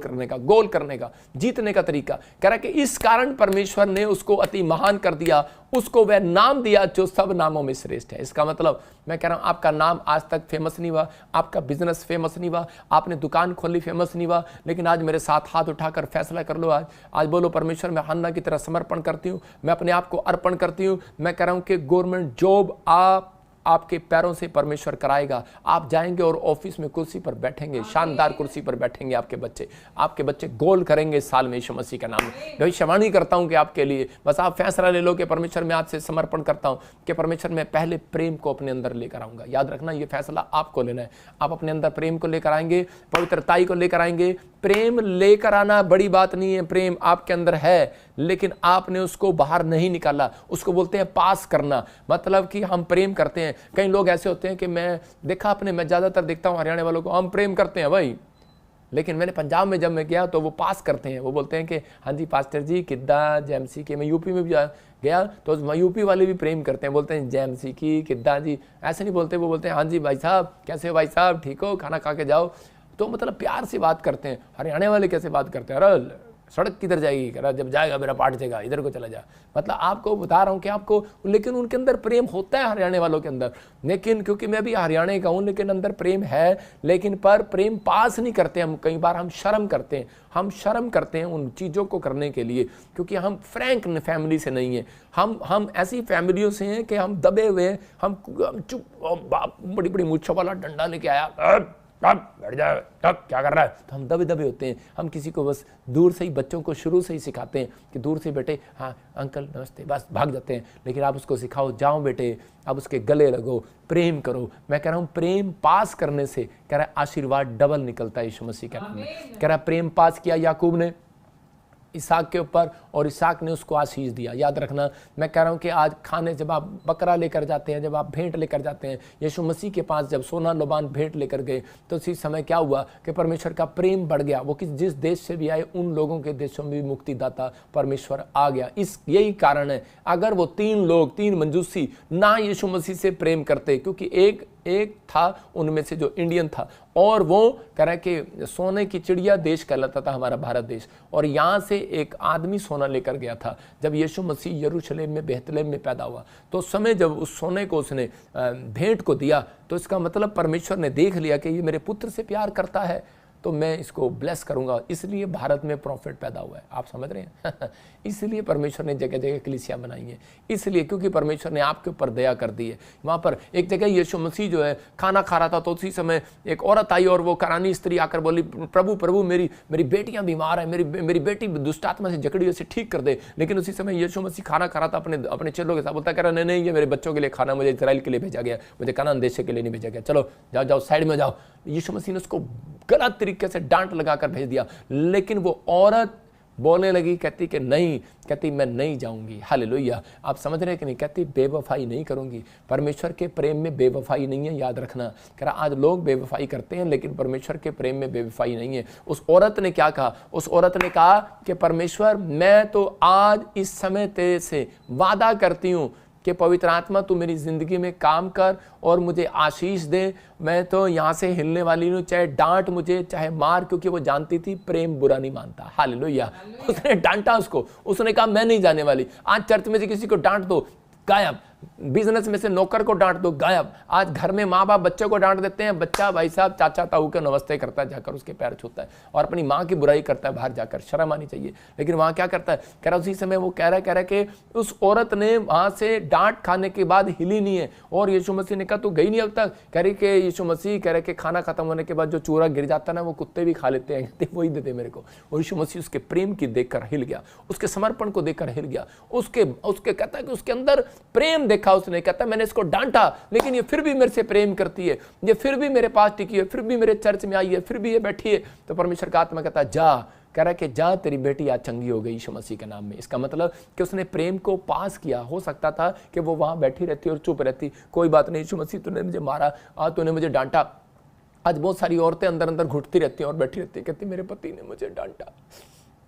करने का, जीतने का तरीका। कह रहा है कि इस कारण परमेश्वर ने उसको अति महान कर दिया, उसको वह नाम दिया जो सब नामों में श्रेष्ठ है। इसका मतलब मैं कह रहा हूं आपका नाम आज तक फेमस नहीं हुआ, आपका बिजनेस फेमस नहीं हुआ, आपने दुकान खोली फेमस नहीं हुआ, लेकिन आज मेरे साथ हाथ उठाकर फैसला कर लो। आज बोलो परमेश्वर मैं हन्ना की तरह समर्पण करती हूँ, मैं अपने आप को अर्पण करती हूँ। मैं कह रहा हूँ कि गवर्नमेंट जॉब आपके पैरों से परमेश्वर कराएगा। आप जाएंगे और ऑफिस में कुर्सी पर बैठेंगे, शानदार कुर्सी पर बैठेंगे। आपके बच्चे गोल करेंगे इस साल में यीशु मसीह का नाम में। भविष्यवाणी करता हूं कि आपके लिए बस आप फैसला ले लो कि परमेश्वर मैं आज से समर्पण करता हूं कि परमेश्वर मैं पहले प्रेम को अपने अंदर लेकर आऊंगा। याद रखना ये फैसला आपको लेना है। आप अपने अंदर प्रेम को लेकर आएंगे, पवित्रताई को लेकर आएंगे। प्रेम लेकर आना बड़ी बात नहीं है। प्रेम आपके अंदर है, लेकिन आपने उसको बाहर नहीं निकाला। उसको बोलते हैं पास करना। मतलब कि हम प्रेम करते हैं। कई लोग ऐसे होते हैं कि मैं ज्यादातर देखता हूं हरियाणा वालों को, हम प्रेम करते हैं भाई, लेकिन मैंने पंजाब में जब मैं गया तो वो पास करते हैं। वो बोलते हैं कि हाँ जी पास्टर जी किद्दा जेएमसी के। मैं यूपी में भी गया तो यूपी वाले भी प्रेम करते हैं, बोलते हैं जेएमसी की किद्दा जी, ऐसे नहीं बोलते। वो बोलते हैं हाँ जी भाई साहब, कैसे हो भाई साहब, ठीक हो, खाना खा के जाओ। तो मतलब प्यार से बात करते हैं। हरियाणा वाले कैसे बात करते हैं, अरे सड़क किधर जाएगी, कह रहा जब जाएगा मेरा पाठ जाएगा, इधर को चला जा। मतलब आपको बता रहा हूँ कि आपको, लेकिन उनके अंदर प्रेम होता है हरियाणा वालों के अंदर। लेकिन क्योंकि मैं भी हरियाणा का हूँ, लेकिन अंदर प्रेम है, लेकिन पर प्रेम पास नहीं करते हम। कई बार हम शर्म करते हैं उन चीज़ों को करने के लिए, क्योंकि हम फ्रैंक फैमिली से नहीं है। हम ऐसी फैमिलियों से हैं कि हम दबे हुए हैं। हम चुप, बड़ी बड़ी मूंछों वाला डंडा लेके आया, बैठ जा, क्या कर रहा है, तो हम दबे होते हैं। हम किसी को बस दूर से ही, बच्चों को शुरू से ही सिखाते हैं कि दूर से बेटे हाँ अंकल नमस्ते, बस भाग जाते हैं। लेकिन आप उसको सिखाओ जाओ बेटे, आप उसके गले लगो, प्रेम करो। मैं कह रहा हूँ प्रेम पास करने से कह रहा है आशीर्वाद डबल निकलता है यीशु मसीह के नाम में। कह रहा है प्रेम पास किया याकूब ने इसहाक के ऊपर और इसहाक ने उसको आशीष दिया। याद रखना, मैं कह रहा हूँ कि आज खाने जब आप बकरा लेकर जाते हैं, जब आप भेंट लेकर जाते हैं, यीशु मसीह के पास जब सोना लोबान भेंट लेकर गए, तो उसी समय क्या हुआ कि परमेश्वर का प्रेम बढ़ गया। वो जिस देश से भी आए उन लोगों के देशों में भी मुक्तिदाता परमेश्वर आ गया। यही कारण है। अगर वो 3 मंजूसी ना यीशु मसीह से प्रेम करते, क्योंकि एक था उनमें से जो इंडियन था, और वो कह रहा है कि सोने की चिड़िया देश कहलाता था हमारा भारत देश, और यहाँ से एक आदमी सोना लेकर गया था। जब यीशु मसीह यरूशलेम में बेहतलेम में पैदा हुआ, तो उस समय जब उस सोने को उसने भेंट को दिया, तो इसका मतलब परमेश्वर ने देख लिया कि ये मेरे पुत्र से प्यार करता है। तो मैं इसको ब्लेस करूंगा। इसलिए भारत में प्रॉफिट पैदा हुआ है, आप समझ रहे हैं इसलिए परमेश्वर ने जगह जगह कलीसियां बनाई हैं, इसलिए क्योंकि परमेश्वर ने आपके ऊपर दया कर दी है। वहाँ पर एक जगह यीशु मसीह जो है खाना खा रहा था, तो उसी समय एक औरत आई और वो करानी स्त्री आकर बोली, प्रभु प्रभु मेरी बेटियां बीमार है, मेरी बेटी दुष्ट आत्मा से जकड़ी हुई, ठीक कर दे। लेकिन उसी समय यीशु मसीह खाना खा रहा था अपने चेलों के साथ, बोलता कह रहा नहीं, ये मेरे बच्चों के लिए खाना, मुझे इजराइल के लिए भेजा गया, मुझे कनान देश के लिए नहीं भेजा गया, चलो जाओ जाओ साइड में जाओ। यीशु मसीह ने उसको गलत तरीके से डांट लगाकर भेज दिया। लेकिन वो औरत बोलने लगी, कहती कि नहीं, कहती मैं नहीं जाऊंगी। हालेलुया। आप समझ रहे हैं कि नहीं? कहती बेवफाई नहीं करूंगी। परमेश्वर के प्रेम में बेवफाई नहीं है, याद रखना। कह रहा आज लोग बेवफाई करते हैं, लेकिन परमेश्वर के प्रेम में बेवफाई नहीं है। उस औरत ने क्या कहा? उस औरत ने कहा कि परमेश्वर मैं तो आज इस समय तेरे से वादा करती हूं कि पवित्र आत्मा तू मेरी जिंदगी में काम कर और मुझे आशीष दे। मैं तो यहाँ से हिलने वाली हूँ, चाहे डांट मुझे चाहे मार, क्योंकि वो जानती थी प्रेम बुरा नहीं मानता। हालेलुया। उसने डांटा उसको, उसने कहा मैं नहीं जाने वाली। आज चर्च में से किसी को डांट दो, गायब। बिजनेस में से नौकर को डांट दो, गायब। आज घर में माँ बाप बच्चों को डांट देते हैं, बच्चा भाई साहब चाचा ताऊ के नमस्ते करता है, जाकर उसके पैर छूता है और अपनी माँ की बुराई करता है बाहर जाकर, शर्म आनी चाहिए। लेकिन वहां क्या करता है? कह रहा उसी समय वो कह रहा है कि उस औरत ने वहां से डांट खाने के बाद हिली नहीं है। और यीशु मसीह ने कहा तू गई नहीं अब तक? कह रही कि यीशु मसीह कह रहे कि खाना खत्म होने के बाद जो चूरा गिर जाता ना वो कुत्ते भी खा लेते हैं, वही देते मेरे को। और यीशु मसीह उसके प्रेम की देखकर हिल गया, उसके समर्पण को देखकर हिल गया, उसके कहता है कि उसके अंदर प्रेम देखा उसने। कहता मैंने इसको डांटा लेकिन ये फिर भी मेरे से प्रेम करती है, ये फिर भी मेरे पास टिकी है, फिर भी मेरे चर्च में आई है, फिर भी ये बैठी है। तो परमेश्वर का आत्मा कहता जा, कह रहा है कि जा तेरी बेटी आज चंगी हो गई यीशु मसीह के नाम में। इसका मतलब कि उसने प्रेम को पास किया। हो सकता था कि वो वहां बैठी रहती और चुप रहती, कोई बात नहीं यीशु मसीह तूने मुझे मारा, आज तूने मुझे डांटा। आज बहुत सारी औरतें अंदर अंदर घुटती रहती हैं और बैठी रहती है, कहती मेरे पति ने मुझे डांटा,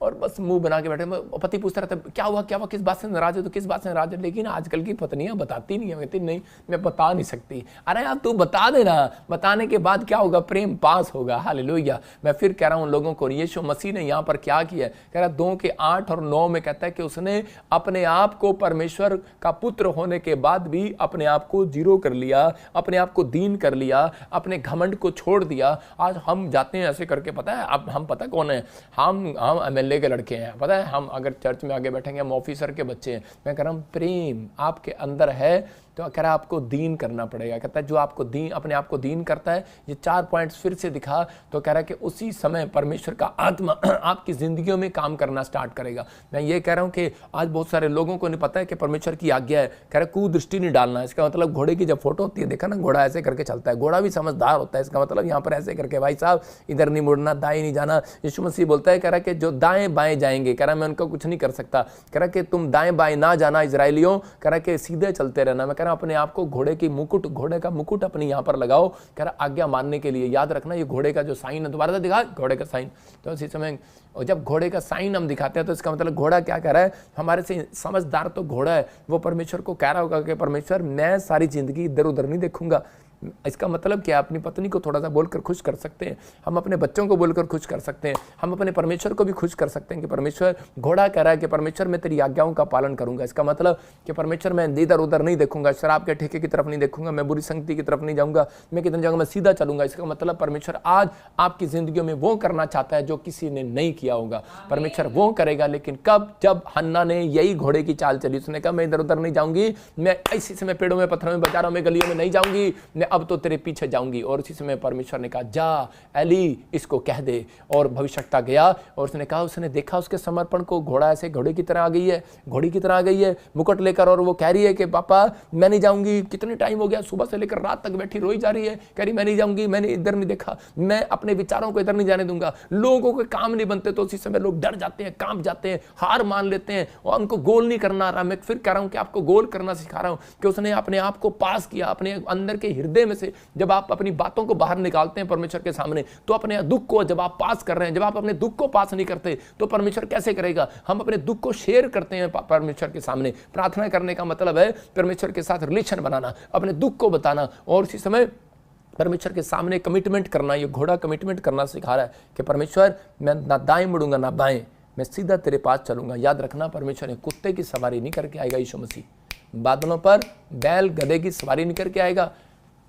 और बस मुंह बना के बैठे। पति पूछता रहता है क्या हुआ क्या हुआ, किस बात से नाराज है, तो किस बात से नाराज है। लेकिन आजकल की पत्नियां बताती नहीं है, कहती नहीं मैं बता नहीं सकती। अरे यार तू बता देना, बताने के बाद क्या होगा? प्रेम पास होगा। हालेलुया। मैं फिर कह रहा हूं लोगों को, यीशु मसीह ने यहाँ पर क्या किया है? कह रहा 2 के 8 और 9 में कहता है कि उसने अपने आप को परमेश्वर का पुत्र होने के बाद भी अपने आप को जीरो कर लिया, अपने आप को दीन कर लिया, अपने घमंड को छोड़ दिया। आज हम जाते हैं ऐसे करके, पता है अब हम पता कौन है, हम एमएलए के लड़के हैं, पता है हम अगर चर्च में आगे बैठेंगे हम ऑफिसर के बच्चे हैं। मैं कह रहा हूं प्रेम आपके अंदर है तो कह रहा है आपको दीन करना पड़ेगा। कहता है जो आपको दीन, अपने आप को दीन करता है, ये 4 पॉइंट्स फिर से दिखा, तो कह रहा है कि उसी समय परमेश्वर का आत्मा आपकी जिंदगियों में काम करना स्टार्ट करेगा। मैं ये कह रहा हूं कि आज बहुत सारे लोगों को नहीं पता है कि परमेश्वर की आज्ञा है। कह रहा है कुदृष्टि नहीं डालना। इसका मतलब घोड़े की जब फोटो होती है, देखा ना घोड़ा ऐसे करके चलता है, घोड़ा भी समझदार होता है। इसका मतलब यहाँ पर ऐसे करके भाई साहब इधर नहीं मुड़ना, दाएं नहीं जाना। यीशु मसीह बोलता है, कह रहा है कि जो दाएं बाएं जाएंगे, कह रहा है मैं उनको कुछ नहीं कर सकता। कह रहा है कि तुम दाएं बाएं ना जाना इजराइलियों, कह रहा है कि सीधे चलते रहना। मैं कह रहा हूं अपने आप को घोड़े का मुकुट अपने यहां पर लगाओ, कह रहा आज्ञा मानने के लिए। याद रखना ये घोड़े का जो साइन है, दोबारा से दिखा घोड़े का साइन। तो इसी समय और जब घोड़े का साइन हम दिखाते हैं तो इसका मतलब घोड़ा क्या कह रहा है? हमारे से समझदार तो घोड़ा है, वो परमेश्वर को कह रहा होगा कि परमेश्वर मैं सारी जिंदगी इधर उधर नहीं देखूंगा। इसका मतलब क्या? अपनी पत्नी को थोड़ा सा बोलकर खुश कर सकते हैं, हम अपने बच्चों को बोलकर खुश कर सकते हैं, हम अपने परमेश्वर को भी खुश कर सकते हैं कि परमेश्वर, घोड़ा कह रहा है कि परमेश्वर मैं तेरी आज्ञाओं का पालन करूंगा। इसका मतलब कि परमेश्वर मैं इधर उधर नहीं देखूंगा, शराब के ठेके की तरफ नहीं देखूंगा, मैं बुरी संगति की तरफ नहीं जाऊंगा, मैं कितने जाऊंगा, मैं सीधा चलूंगा। इसका मतलब परमेश्वर आज आपकी जिंदगियों में वो करना चाहता है जो किसी ने नहीं किया होगा। परमेश्वर वो करेगा, लेकिन कब? जब हन्ना ने यही घोड़े की चाल चली। उसने कहा मैं इधर उधर नहीं जाऊंगी, मैं इसी समय पेड़ों में, पत्थरों में, बाजारों में, गलियों में नहीं जाऊंगी, मैं अब तो तेरे पीछे जाऊंगी। और उसी समय परमेश्वर ने कहा जा एली इसको कह दे। और भविष्यवक्ता गया और उसने कहा, उसने देखा उसके समर्पण को, घोड़ा ऐसे घोड़े की तरह आ गई है, घोड़ी की तरह आ गई है मुकुट लेकर, और वो कह रही है कि पापा मैं नहीं जाऊंगी। कितने टाइम हो गया, सुबह से लेकर रात तक बैठी रोई जा रही है, कह रही मैं नहीं जाऊंगी, मैंने इधर नहीं देखा, मैं अपने विचारों को इधर नहीं जाने दूंगा। लोगों के काम नहीं बनते तो उसी समय लोग डर जाते हैं, कांप जाते हैं, हार मान लेते हैं और उनको गोल नहीं करना आ रहा। मैं फिर कह रहा हूं कि आपको गोल करना सिखा रहा हूं कि उसने अपने आप को पास किया, अपने अंदर के हृदय में से जब आप अपनी बातों को बाहर निकालते हैं परमेश्वर के सामने, तो अपने दुख को जब आप पास कर रहे हैं, जब आप अपने दुख को पास नहीं करते तो परमेश्वर कैसे करेगा? हम अपने दुख को शेयर करते हैं परमेश्वर के सामने। प्रार्थना करने का मतलब है परमेश्वर के साथ रिलेशन बनाना, अपने दुख को बताना और उसी समय परमेश्वर के सामने कमिटमेंट करना। ये घोड़ा कमिटमेंट करना सिखा रहा है कि परमेश्वर मैं ना दाएं मुड़ूंगा ना बाएं, मैं सीधा तेरे पास चलूंगा। याद रखना परमेश्वर ने कुत्ते की सवारी नहीं करके आएगा। यीशु मसीह बादलों पर बैल गधे की सवारी नहीं करके आएगा,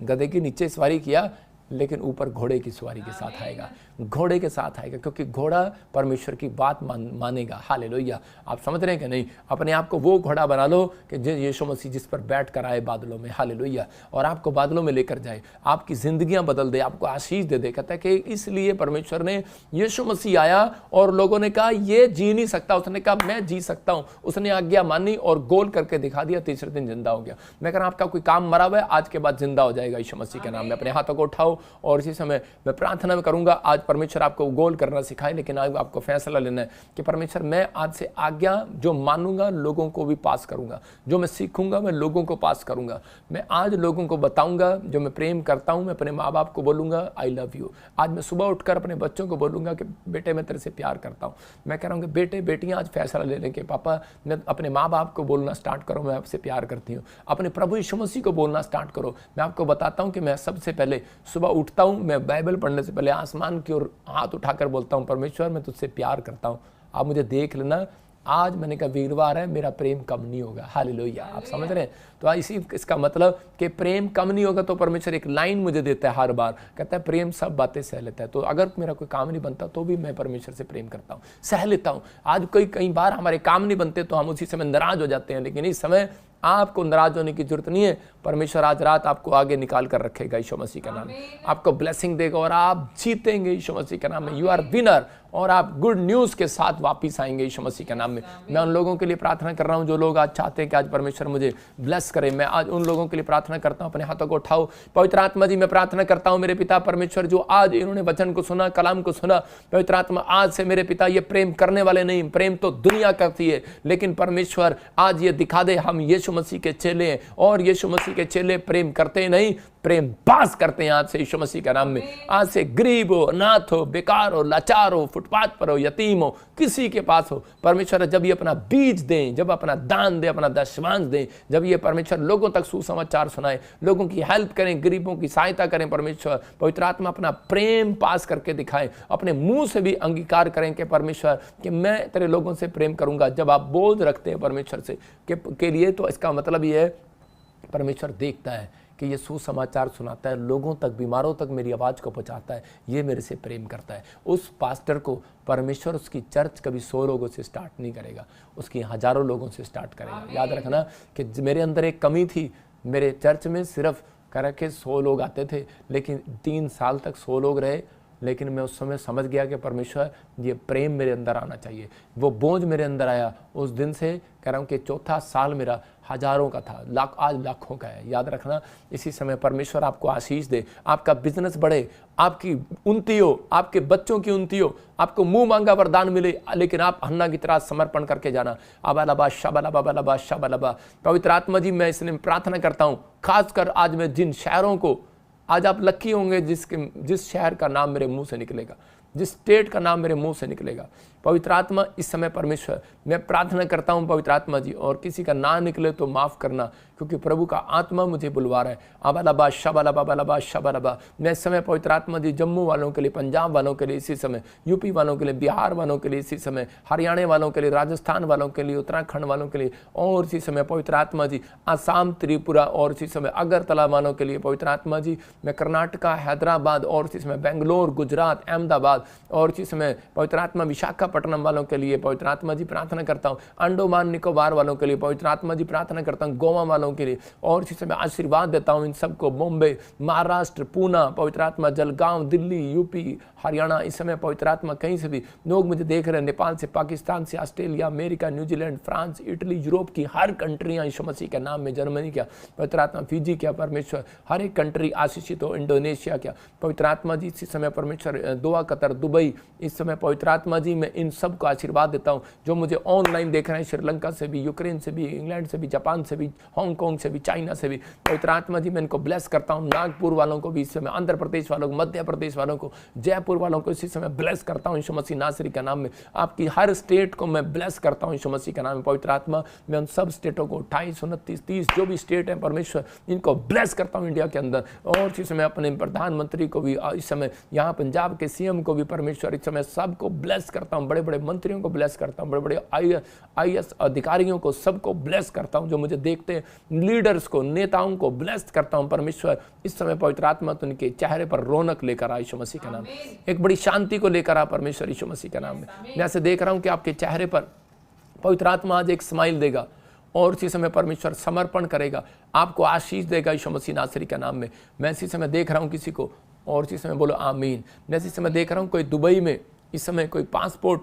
गधे की नीचे सवारी किया लेकिन ऊपर घोड़े की सवारी के साथ आएगा। घोड़े के साथ आएगा, क्योंकि घोड़ा परमेश्वर की बात मानेगा। हालेलुया। आप समझ रहे हैं कि नहीं? अपने आप को वो घोड़ा बना लो कि यीशु मसीह जिस पर बैठ कर आए बादलों में, हालेलुया, और आपको बादलों में लेकर जाए, आपकी जिंदगियां बदल दे, आपको आशीष दे दे। कहता है कि इसलिए परमेश्वर ने, यीशु मसीह आया और लोगों ने कहा ये जी नहीं सकता, उसने कहा मैं जी सकता हूं। उसने आज्ञा मानी और गोल करके दिखा दिया, तीसरे दिन जिंदा हो गया। मैं कह रहा हूं आपका कोई काम मरा हुआ है, आज के बाद जिंदा हो जाएगा यीशु मसीह के नाम में। अपने हाथों को उठाओ और इसी समय मैं प्रार्थना में करूंगा, आज परमेश्वर आपको गोल करना सिखाए, लेकिन आज आपको फैसला लेना है कि परमेश्वर मैं आज से आज्ञा जो मानूंगा लोगों को भी पास करूंगा, जो मैं सीखूंगा मैं लोगों को पास करूंगा। मैं आज लोगों को बताऊंगा जो मैं प्रेम करता हूं। मैं अपने माँ बाप को बोलूंगा आई लव यू। आज मैं सुबह उठकर अपने बच्चों को बोलूंगा कि बेटे मैं तेरे से प्यार करता हूं। मैं कह रहा हूं कि बेटे बेटियां आज फैसला ले लें कि पापा मैं अपने माँ बाप को बोलना स्टार्ट करो मैं आपसे प्यार करती हूँ। अपने प्रभु यीशु मसीह को बोलना स्टार्ट करो। मैं आपको बताता हूँ कि मैं सबसे पहले सुबह उठता हूँ, मैं बाइबल पढ़ने से पहले आसमान की ओर हाथ उठाकर बोलता हूँ परमेश्वर मैं तुझसे प्यार करता हूँ, आप मुझे देख लेना। आज मैंने कहा वीरवार है, मेरा प्रेम कम नहीं होगा। हालेलुया। आप समझ रहे हैं? तो इसी इसका मतलब कि प्रेम कम नहीं होगा तो परमेश्वर एक लाइन मुझे देता है हर बार, कहता है प्रेम सब बातें सह लेता है। तो अगर मेरा कोई काम नहीं बनता तो भी मैं परमेश्वर से प्रेम करता हूँ, सह लेता हूँ। आज कई बार हमारे काम नहीं बनते तो हम उसी समय नाराज हो जाते हैं, लेकिन इस समय आपको नाराज होने की जरूरत नहीं है। परमेश्वर आज रात आपको आगे निकाल कर रखेगा यीशु मसीह का नाम, आपको ब्लेसिंग देगा और आप जीतेंगे यीशु मसीह का नाम में। यू आर विनर और आप गुड न्यूज़ के साथ वापस आएंगे यीशु मसीह के नाम में। मैं उन लोगों के लिए प्रार्थना कर रहा हूं जो लोग आज चाहते हैं कि आज परमेश्वर मुझे ब्लेस करे। मैं आज उन लोगों के लिए प्रार्थना करता हूं, अपने हाथों को उठाओ। पवित्र आत्मा जी मैं प्रार्थना करता हूं मेरे पिता परमेश्वर जो आज इन्होंने वचन को सुना, कलाम को सुना, पवित्र आत्मा आज से मेरे पिता ये प्रेम करने वाले नहीं, प्रेम तो दुनिया करती है, लेकिन परमेश्वर आज ये दिखा दे हम यीशु मसीह के चेले हैं और यीशु मसीह के चेले प्रेम करते नहीं, प्रेम पास करते हैं आज से यीशु मसीह का नाम में। आज से गरीब हो, अनाथ हो, बेकार हो, लाचार हो, फुटपाथ पर हो, यतीम हो, किसी के पास हो, परमेश्वर जब ये अपना बीज दें, जब अपना दान दें, अपना दशमांश दें, जब ये परमेश्वर लोगों तक सुसमाचार सुनाए, लोगों की हेल्प करें, गरीबों की सहायता करें, परमेश्वर पवित्र आत्मा अपना प्रेम पास करके दिखाएं, अपने मुंह से भी अंगीकार करें कि परमेश्वर कि मैं तेरे लोगों से प्रेम करूंगा। जब आप बोझ रखते हैं परमेश्वर से के लिए तो इसका मतलब ये है परमेश्वर देखता है कि ये सुसमाचार सुनाता है, लोगों तक, बीमारों तक मेरी आवाज़ को पहुंचाता है, ये मेरे से प्रेम करता है। उस पास्टर को परमेश्वर उसकी चर्च कभी 100 लोगों से स्टार्ट नहीं करेगा, उसकी हज़ारों लोगों से स्टार्ट करेगा। याद रखना कि मेरे अंदर एक कमी थी, मेरे चर्च में सिर्फ कह के 100 लोग आते थे, लेकिन 3 साल तक 100 लोग रहे, लेकिन मैं उस समय समझ गया कि परमेश्वर ये प्रेम मेरे अंदर आना चाहिए। वो बोझ मेरे अंदर आया, उस दिन से कह रहा हूँ कि चौथा साल मेरा हजारों का था, आज लाखों का है। याद रखना इसी समय परमेश्वर आपको आशीष दे, आपका बिजनेस बढ़े, आपकी उन्नति हो, आपके बच्चों की उन्नति हो, आपको मुंह मांगा वरदान मिले, लेकिन आप हन्ना की तरह समर्पण करके जाना। अबालबा शबलबा शबलबा। पवित्र आत्मा जी मैं इसलिए प्रार्थना करता हूँ, खासकर आज मैं जिन शहरों को, आज आप लकी होंगे जिस शहर का नाम मेरे मुंह से निकलेगा, जिस स्टेट का नाम मेरे मुंह से निकलेगा। पवित्र आत्मा इस समय परमेश्वर मैं प्रार्थना करता हूं पवित्र आत्मा जी, और किसी का ना निकले तो माफ़ करना, क्योंकि प्रभु का आत्मा मुझे बुलवा रहा है। अबालबा शबलबा शबलबा। मैं इस समय पवित्र आत्मा जी जम्मू वालों के लिए, पंजाब वालों के लिए इसी समय, यूपी वालों के लिए, बिहार वालों के लिए इसी समय, हरियाणा वालों के लिए, राजस्थान वालों के लिए, उत्तराखंड वालों के लिए, और इसी समय पवित्र आत्मा जी आसाम, त्रिपुरा और इसी समय अगरतला वालों के लिए पवित्र आत्मा जी मैं कर्नाटका, हैदराबाद और इसी समय बेंगलोर, गुजरात, अहमदाबाद और इसी समय पवित्र आत्मा विशाखापट्टनम वालों के लिए पवित्र आत्मा जी प्रार्थना करता हूँ। अंडोमान निकोबार वालों के लिए पवित्र आत्मा जी प्रार्थना करता हूँ। गोवा वालों के लिए और इसी समय आशीर्वाद देता हूँ इन सबको। बॉम्बे, महाराष्ट्र, पूना, पवित्र आत्मा जलगांव, दिल्ली, यूपी, हरियाणा, इस समय पवित्र आत्मा कहीं से भी लोग मुझे देख रहे हैं, नेपाल से, पाकिस्तान से, Australia, America, New Zealand, France, Italy, Europe की हर कंट्रियाँ यीशु मसीह के नाम में, जर्मनी क्या पवित्र आत्मा, फिजी क्या परमेश्वर, हर एक कंट्री आशीषित हो, इंडोनेशिया क्या पवित्र आत्मा जी इसी समय परमेश्वर, दोहा, कतर, दुबई, इस समय पवित्र आत्मा जी मैं इन सब को आशीर्वाद देता हूँ जो मुझे ऑनलाइन देख रहे हैं, श्रीलंका से भी, यूक्रेन से भी, इंग्लैंड से भी, जापान से भी, हांगकॉन्ग से भी, चाइना से भी। पवित्र आत्मा जी मैं इनको ब्लेस करता हूँ। नागपुर वालों को भी इस समय, आंध्र प्रदेश वालों को, मध्य प्रदेश वालों को, जयपुर वालों को इसी समय ब्लेस करता हूँ यीशु मसीह नासरी का नाम में। आपकी हर स्टेट को मैं ब्लेस करता हूँ यीशु मसीह का नाम में। पवित्र आत्मा मैं उन सब स्टेटों को 28, 29, 30 जो भी स्टेट है परमेश्वर इनको ब्लेस करता हूँ इंडिया के अंदर। और इसी समय अपने प्रधानमंत्री को भी, इस समय यहाँ पंजाब के सीएम को भी परमेश्वर इस समय सबको ब्लेस करता हूँ। बड़े बड़े मंत्रियों को ब्लेस करता हूँ, बड़े बड़े IAS अधिकारियों को सबको ब्लेस करता हूँ जो मुझे देखते हैं, लीडर्स को, नेताओं को ब्लेस करता हूँ परमेश्वर। इस समय पवित्र आत्मा तो उनके चेहरे पर रौनक लेकर आ यीशु मसीह के नाम में, एक बड़ी शांति को लेकर आ परमेश्वर यीशु मसीह के नाम में। मैं ऐसे देख रहा हूँ कि आपके चेहरे पर पवित्र आत्मा आज एक स्माइल देगा और इसी समय परमेश्वर समर्पण करेगा, आपको आशीष देगा यीशु मसीह नासरी के नाम में। मैं इसी समय देख रहा हूँ किसी को, और इसी समय बोलो आमीन। मैं इसी समय देख रहा हूँ कोई दुबई में इस समय कोई पासपोर्ट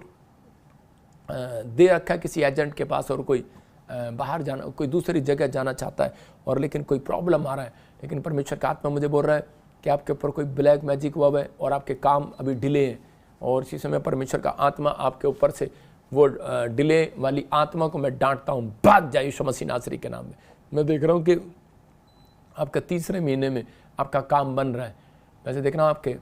दे रखा है किसी एजेंट के पास, और कोई बाहर जाना, कोई दूसरी जगह जाना चाहता है, और लेकिन कोई प्रॉब्लम आ रहा है, लेकिन परमेश्वर का आत्मा मुझे बोल रहा है कि आपके ऊपर कोई ब्लैक मैजिक हुआ है और आपके काम अभी डिले हैं। और इसी समय परमेश्वर का आत्मा आपके ऊपर से वो डिले वाली आत्मा को मैं डांटता हूँ, भाग जाए यीशु मसीह नासरी के नाम में। मैं देख रहा हूँ कि आपका तीसरे महीने में आपका काम बन रहा है। वैसे देख रहा हूँ आपके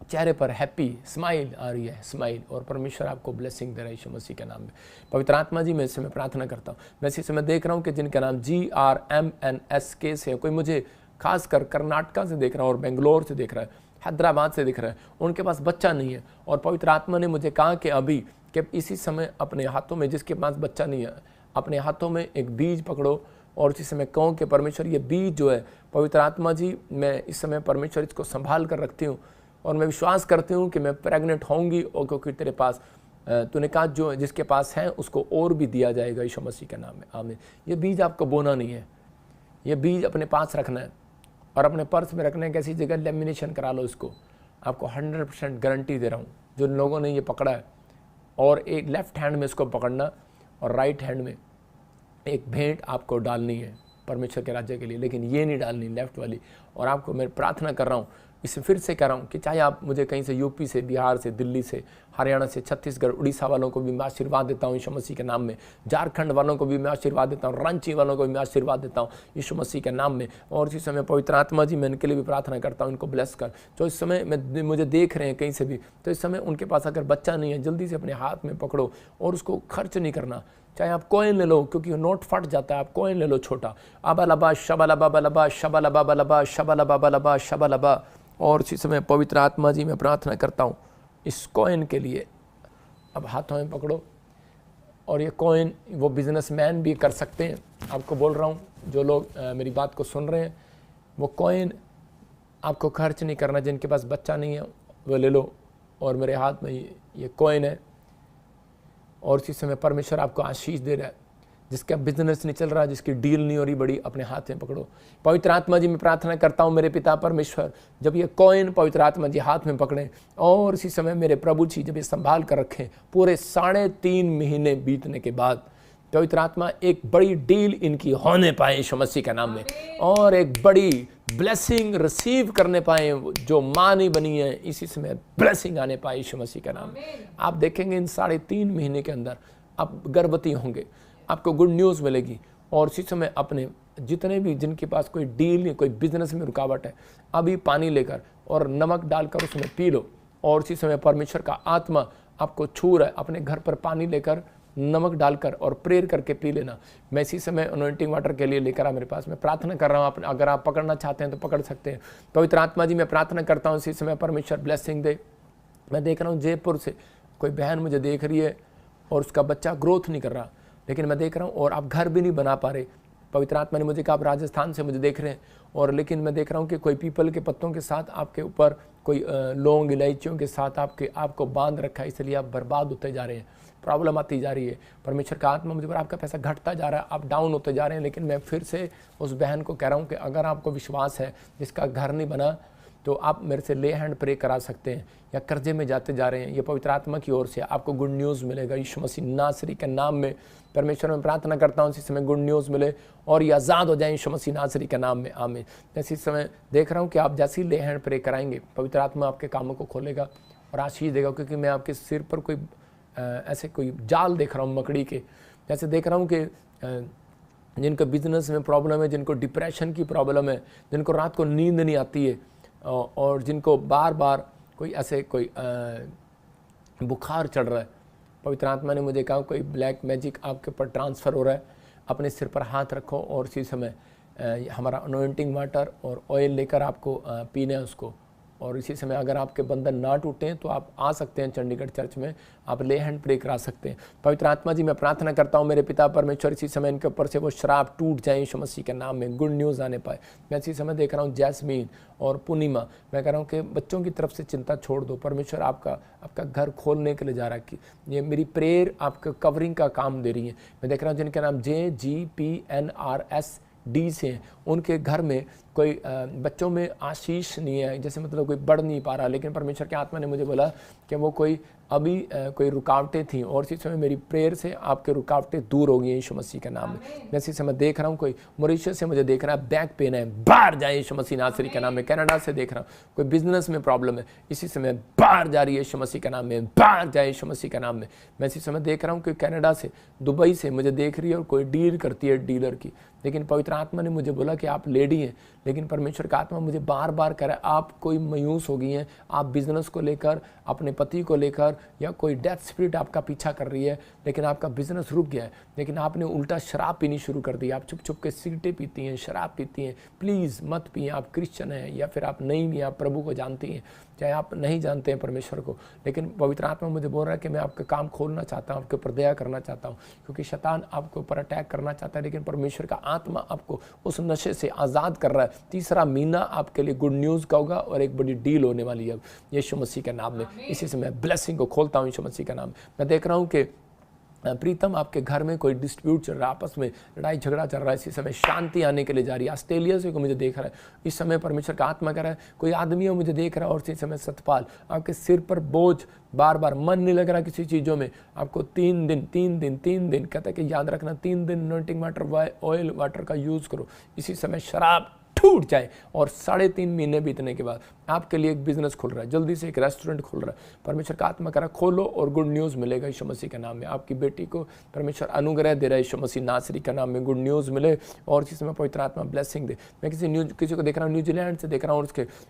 चेहरे पर हैप्पी स्माइल आ रही है, स्माइल, और परमेश्वर आपको ब्लेसिंग दे रहा है यीशु मसीह के नाम में। पवित्र आत्मा जी मैं इस समय प्रार्थना करता हूँ। मैं इसी समय देख रहा हूँ कि जिनका नाम GRMNSK से है, कोई मुझे खासकर कर्नाटका से देख रहा है और बेंगलोर से देख रहा है, हैदराबाद से दिख रहा है, उनके पास बच्चा नहीं है, और पवित्र आत्मा ने मुझे कहा कि अभी कि इसी समय अपने हाथों में, जिसके पास बच्चा नहीं है, अपने हाथों में एक बीज पकड़ो, और इसी समय कहो कि परमेश्वर ये बीज जो है, पवित्र आत्मा जी मैं इस समय परमेश्वर इसको संभाल कर रखती हूँ, और मैं विश्वास करती हूँ कि मैं प्रेग्नेंट होंगी, और क्योंकि तेरे पास तूने कहा जो जिसके पास है उसको और भी दिया जाएगा यीशु मसीह के नाम में, आमीन। ये बीज आपको बोना नहीं है, ये बीज अपने पास रखना है और अपने पर्स में रखना है। कैसी जगह लेमिनेशन करा लो इसको, आपको 100% गारंटी दे रहा हूँ। जो लोगों ने ये पकड़ा है, और एक लेफ्ट हैंड में इसको पकड़ना और राइट हैंड में एक भेंट आपको डालनी है परमेश्वर के राज्य के लिए, लेकिन ये नहीं डालनी लेफ्ट वाली। और आपको मैं प्रार्थना कर रहा हूँ, इसे फिर से कह रहा हूँ कि चाहे आप मुझे कहीं से यूपी से, बिहार से, दिल्ली से, हरियाणा से, छत्तीसगढ़, उड़ीसा वालों को भी मैं आशीर्वाद देता हूँ यीशु मसीह के नाम में। झारखंड वालों को भी मैं आशीर्वाद देता हूँ, रांची वालों को भी मैं आशीर्वाद देता हूँ यीशु मसीह के नाम में। और इसी समय पवित्र आत्मा जी मैं इनके लिए भी प्रार्थना करता हूँ, इनको ब्लेस कर। जो इस समय मुझे देख रहे हैं कहीं से भी, तो इस समय उनके पास अगर बच्चा नहीं है, जल्दी से अपने हाथ में पकड़ो और उसको खर्च नहीं करना। चाहे आप कॉइन ले लो, क्योंकि नोट फट जाता है, आप कॉइन ले लो छोटा, अबलबा शबलबा बलबा शबलबा बलबा शबलबा बलबा शबलबा। और इसी समय पवित्र आत्मा जी मैं प्रार्थना करता हूँ इस कॉइन के लिए। अब हाथों में पकड़ो, और ये कॉइन वो बिजनेसमैन भी कर सकते हैं। आपको बोल रहा हूँ, जो लोग मेरी बात को सुन रहे हैं, वो कॉइन आपको खर्च नहीं करना। जिनके पास बच्चा नहीं है वो ले लो, और मेरे हाथ में ये कॉइन है, और इसी समय परमेश्वर आपको आशीष दे रहा है। जिसका बिजनेस नहीं चल रहा, जिसकी डील नहीं हो रही बड़ी, अपने हाथ में पकड़ो। पवित्र आत्मा जी मैं प्रार्थना करता हूँ मेरे पिता परमेश्वर, जब ये कॉइन पवित्र आत्मा जी हाथ में पकड़ें, और इसी समय मेरे प्रभु जी जब ये संभाल कर रखें, पूरे 3.5 महीने बीतने के बाद पवित्र आत्मा एक बड़ी डील इनकी होने पाए यीशु मसीह के नाम में, और एक बड़ी ब्लेसिंग रिसीव करने पाए। जो माँ नहीं बनी है, इसी समय ब्लेसिंग आने पाए यीशु मसीह के नाम में। आप देखेंगे इन 3.5 महीने के अंदर आप गर्भवती होंगे, आपको गुड न्यूज़ मिलेगी। और इसी समय अपने जितने भी जिनके पास कोई डील या कोई बिजनेस में रुकावट है, अभी पानी लेकर और नमक डालकर उसमें पी लो, और इसी समय परमेश्वर का आत्मा आपको छू रहा है। अपने घर पर पानी लेकर नमक डालकर और प्रेयर करके पी लेना। मैं इसी समय अनॉइंटिंग वाटर के लिए लेकर आ मेरे पास, मैं प्रार्थना कर रहा हूँ। अगर आप पकड़ना चाहते हैं तो पकड़ सकते हैं। पवित्र आत्मा जी मैं प्रार्थना करता हूँ इसी समय परमेश्वर ब्लेसिंग दे। मैं देख रहा हूँ जयपुर से कोई बहन मुझे देख रही है, और उसका बच्चा ग्रोथ नहीं कर रहा, लेकिन मैं देख रहा हूँ, और आप घर भी नहीं बना पा रहे। पवित्र आत्मा ने मुझे कहा आप राजस्थान से मुझे देख रहे हैं, और लेकिन मैं देख रहा हूँ कि कोई पीपल के पत्तों के साथ आपके ऊपर कोई लौंग इलायचियों के साथ आपको बांध रखा है, इसलिए आप बर्बाद होते जा रहे हैं, प्रॉब्लम आती जा रही है। परमेश्वर का आत्मा मुझे पर आपका पैसा घटता जा रहा है, आप डाउन होते जा रहे हैं। लेकिन मैं फिर से उस बहन को कह रहा हूँ कि अगर आपको विश्वास है, जिसका घर नहीं बना, तो आप मेरे से ले हैंड प्रे करा सकते हैं, या कर्जे में जाते जा रहे हैं, ये पवित्र आत्मा की ओर से आपको गुड न्यूज़ मिलेगा यीशु मसीह नासरी के नाम में। परमेश्वर में प्रार्थना करता हूँ इसी समय गुड न्यूज़ मिले और ये आज़ाद हो जाए यीशु मसीह नासरी के नाम में, आमीन। इसी समय देख रहा हूँ कि आप जैसे ही ले हैंड प्रे कराएंगे, पवित्र आत्मा आपके कामों को खोलेगा और आशीष देगा, क्योंकि मैं आपके सिर पर कोई ऐसे कोई जाल देख रहा हूँ मकड़ी के। जैसे देख रहा हूँ कि जिनको बिजनेस में प्रॉब्लम है, जिनको डिप्रेशन की प्रॉब्लम है, जिनको रात को नींद नहीं आती है, और जिनको बार बार कोई ऐसे कोई बुखार चढ़ रहा है, पवित्र आत्मा ने मुझे कहा कोई ब्लैक मैजिक आपके ऊपर ट्रांसफ़र हो रहा है। अपने सिर पर हाथ रखो, और इसी समय हमारा अनॉइंटिंग वाटर और ऑयल लेकर आपको पीना है उसको, और इसी समय अगर आपके बंधन ना टूटें तो आप आ सकते हैं चंडीगढ़ चर्च में, आप ले हैंड प्रे करा सकते हैं। पवित्र आत्मा जी, मैं प्रार्थना करता हूँ मेरे पिता परमेश्वर, इसी समय इनके ऊपर से वो श्राप टूट जाए यीशु मसीह के नाम में, गुड न्यूज़ आने पाए। मैं इसी समय देख रहा हूँ जैस्मीन और पूर्णिमा, मैं कह रहा हूँ कि बच्चों की तरफ से चिंता छोड़ दो, परमेश्वर आपका घर खोलने के लिए जा रहा है कि ये मेरी प्रेयर आपका कवरिंग का काम दे रही है। मैं देख रहा हूँ जिनके नाम JGPNRSD से हैं, उनके घर में कोई बच्चों में आशीष नहीं है, जैसे मतलब कोई बढ़ नहीं पा रहा, लेकिन परमेश्वर के आत्मा ने मुझे बोला कि वो कोई कोई रुकावटें थी और इसी समय मेरी प्रेयर से आपके रुकावटें दूर हो गई यीशु मसीह के नाम में। मैं इसी समय देख रहा हूँ कोई मॉरिशस से मुझे देख रहा है बैक पेन है, बाहर जाए यीशु मसीह नासरी के नाम में। कनाडा से देख रहा हूँ कोई बिजनेस में प्रॉब्लम है, इसी समय बाहर जा रही है यीशु मसीह के नाम में, बाहर जाए यीशु मसीह के नाम में। मैं इसी समय देख रहा हूँ कोई कनाडा से, दुबई से मुझे देख रही है और कोई डील करती है डीलर की, लेकिन पवित्र आत्मा ने मुझे बोला कि आप लेडी हैं, लेकिन परमेश्वर का आत्मा मुझे बार बार कह रहा है आप कोई मायूस हो गई हैं, आप बिजनेस को लेकर, अपने पति को लेकर, या कोई डेथ स्पिरिट आपका पीछा कर रही है, लेकिन आपका बिजनेस रुक गया है, लेकिन आपने उल्टा शराब पीनी शुरू कर दी, आप छुप छुप के सिगरेटें पीती हैं, शराब पीती हैं। प्लीज़ मत पिए, आप क्रिश्चियन हैं या फिर आप नहीं भी, आप प्रभु को जानती हैं, चाहे आप नहीं जानते हैं परमेश्वर को, लेकिन पवित्र आत्मा मुझे बोल रहा है कि मैं आपका काम खोलना चाहता हूँ, आपके ऊपर दया करना चाहता हूँ, क्योंकि शैतान आपके ऊपर अटैक करना चाहता है, लेकिन परमेश्वर का आत्मा आपको उस नशे से आज़ाद कर रहा है। तीसरा महीना आपके लिए गुड न्यूज़ का होगा और एक बड़ी डील होने वाली है यीशु मसीह के नाम में। इसी से मैं ब्लेसिंग को खोलता हूँ यीशु मसीह का नाम। मैं देख रहा हूँ कि प्रीतम आपके घर में कोई डिस्प्यूट चल रहा है, आपस में लड़ाई झगड़ा चल रहा है, इसी समय शांति आने के लिए जा रही है। ऑस्ट्रेलिया से को मुझे देख रहा है, इस समय परमेश्वर का आत्मा कह रहा है कोई आदमी मुझे देख रहा है, और इसी समय सतपाल आपके सिर पर बोझ, बार बार मन नहीं लग रहा किसी चीज़ों में, आपको 3 दिन कहता है कि याद रखना 3 दिन अनॉइंटिंग वाटर, ऑयल वाटर का यूज़ करो। इसी समय शराब टूट जाए और 3.5 महीने बीतने के बाद आपके लिए एक बिजनेस खुल रहा है, जल्दी से एक रेस्टोरेंट खुल रहा है। परमेश्वर का आत्मा करा खोलो और गुड न्यूज़ मिलेगा यीशु मसीह के नाम में। आपकी बेटी को परमेश्वर अनुग्रह दे रहा है यीशु मसीह नासरी के नाम में, गुड न्यूज़ मिले और इसी समय पवित्र आत्मा ब्लेसिंग दे। मैं किसी को देख रहा हूँ न्यूजीलैंड से देख रहा हूँ,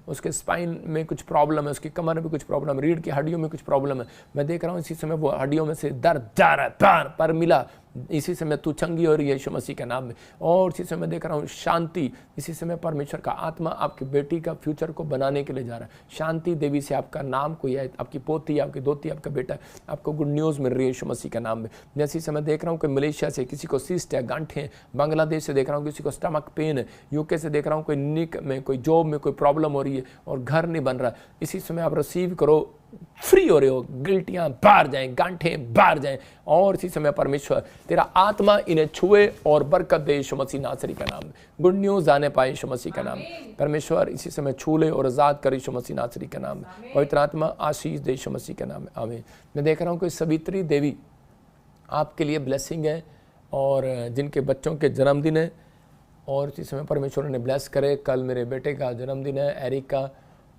उसके स्पाइन में कुछ प्रॉब्लम है, उसकी कमर में कुछ प्रॉब्लम, रीढ़ की हड्डियों में कुछ प्रॉब्लम है। मैं देख रहा हूँ इसी समय वो हड्डियों में से दर्द जा रहा है, पर मिला, इसी समय तू चंगी हो रही है यीशु मसीह के नाम में। और इसी समय देख रहा हूँ शांति, इसी समय परमेश्वर का आत्मा आपकी बेटी का फ्यूचर को बनाने के लिए जा रहा है। शांति देवी से आपका नाम कोई है, आपकी पोती, आपकी दोती, आपका बेटा, आपको गुड न्यूज़ मिल रही है यीशु मसीह के नाम में। मैं इसी समय देख रहा हूँ कि मलेशिया से किसी को सिस्ट है, गांठें हैं, बांग्लादेश से देख रहा हूँ किसी को स्टमक पेन है, यूके से देख रहा हूँ कोई निक में, कोई जॉब में कोई प्रॉब्लम हो रही है और घर नहीं बन रहा। इसी समय आप रिसीव करो, फ्री हो रहे हो, गिल्टियां बाहर जाएं, गांठें बाहर जाएं, और इसी समय परमेश्वर तेरा आत्मा इन्हें छुए और बरकत दे यीशु मसीह नासरी का नाम में। गुड न्यूज़ आने पाए यीशु मसीह का नाम में। परमेश्वर इसी समय छू ले और आज़ाद कर यीशु मसीह नासरी का नाम में। पवित्र आत्मा आशीष दे यीशु मसीह के नाम में, आमीन। मैं देख रहा हूँ कोई सवित्री देवी आपके लिए ब्लेसिंग है और जिनके बच्चों के जन्मदिन है, और इसी समय परमेश्वर ने ब्लेस करे। कल मेरे बेटे का जन्मदिन है, एरिक का,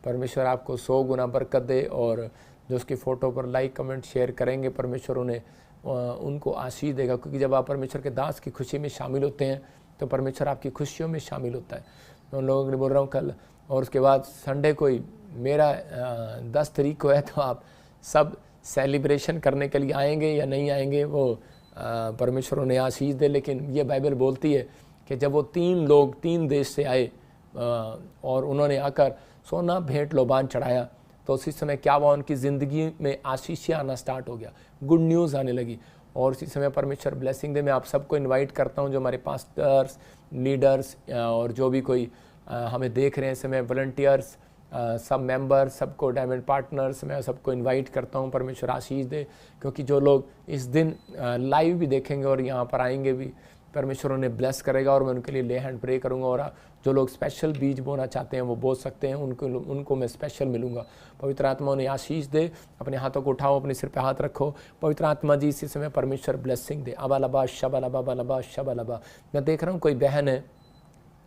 परमेश्वर आपको 100 गुना बरकत दे, और जो उसकी फ़ोटो पर लाइक कमेंट शेयर करेंगे परमेश्वर उन्हें उनको आशीष देगा, क्योंकि जब आप परमेश्वर के दास की खुशी में शामिल होते हैं तो परमेश्वर आपकी खुशियों में शामिल होता है। मैं उन लोगों के लिए बोल रहा हूँ कल, और उसके बाद संडे कोई मेरा 10 तारीख को है, तो आप सब सेलिब्रेशन करने के लिए आएंगे या नहीं आएंगे वो परमेश्वर उन्हें आशीष दे। लेकिन ये बाइबल बोलती है कि जब वो 3 लोग 3 देश से आए और उन्होंने आकर सोना भेंट लोबान चढ़ाया, तो उसी समय क्या हुआ, उनकी ज़िंदगी में आशीष आना स्टार्ट हो गया, गुड न्यूज़ आने लगी। और इसी समय परमेश्वर ब्लेसिंग दे। मैं आप सबको इनवाइट करता हूं, जो हमारे पास्टर्स, लीडर्स और जो भी कोई हमें देख रहे हैं इस समय, वॉलंटियर्स, सब मेंबर, सबको डायमंड पार्टनर्स, मैं सबको इनवाइट करता हूं। परमेश्वर आशीष दे, क्योंकि जो लोग इस दिन लाइव भी देखेंगे और यहाँ पर आएंगे भी, परमेश्वर उन्हें ब्लेस करेगा और मैं उनके लिए ले हैंड प्रे करूँगा। और जो लोग स्पेशल बीज बोना चाहते हैं वो बो सकते हैं, उनको मैं स्पेशल मिलूंगा। पवित्र आत्मा उन्हें आशीष दे। अपने हाथों को उठाओ, अपने सिर पे हाथ रखो। पवित्र आत्मा जी इसी समय परमेश्वर ब्लेसिंग दे। अबालबा शबालबा बलबा शबालबा। मैं देख रहा हूँ कोई बहन है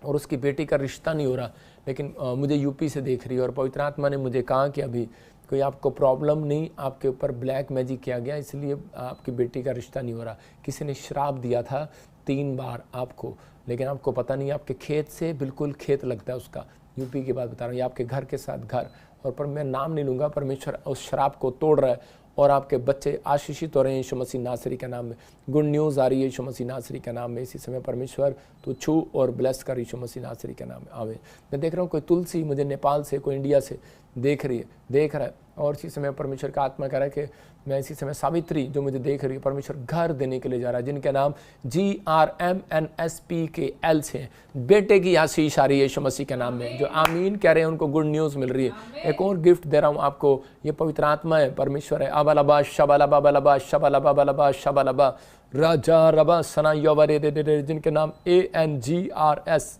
और उसकी बेटी का रिश्ता नहीं हो रहा, लेकिन मुझे यूपी से देख रही है, और पवित्र आत्मा ने मुझे कहा कि अभी कोई आपको प्रॉब्लम नहीं, आपके ऊपर ब्लैक मैजिक किया गया, इसलिए आपकी बेटी का रिश्ता नहीं हो रहा। किसी ने श्राप दिया था 3 बार आपको, लेकिन आपको पता नहीं, आपके खेत से बिल्कुल खेत लगता है उसका। यूपी की बात बता रहा हूँ, या आपके घर के साथ घर, और पर मैं नाम नहीं लूँगा। परमेश्वर उस श्राप को तोड़ रहा है और आपके बच्चे आशीषित हो रहे हैं यीशु मसीह नासरी के नाम में। गुड न्यूज़ आ रही है यीशु मसीह नासरी के नाम में। इसी समय परमेश्वर तू छू और ब्लेस कर यीशु मसीह नासरी के नाम में, आमीन। मैं देख रहा हूँ कोई तुलसी मुझे नेपाल से, कोई इंडिया से देख रही है, देख रहा है। और इसी समय परमेश्वर का आत्मा कह रहा है कि मैं इसी समय सावित्री जो मुझे देख रही है, परमेश्वर घर देने के लिए जा रहा है, जिनके नाम GRMNSPKL से हैं। बेटे की आशीष आ रही है यीशु मसीह के नाम में। जो आमीन कह रहे हैं उनको गुड न्यूज़ मिल रही है। एक और गिफ्ट दे रहा हूँ आपको, ये पवित्र आत्मा है, परमेश्वर है। अबलबा शबलबा बलबा शबलबा बलबा शबलबा राजा रबा सना यवरे दे, जिनके नाम ANGRSPMK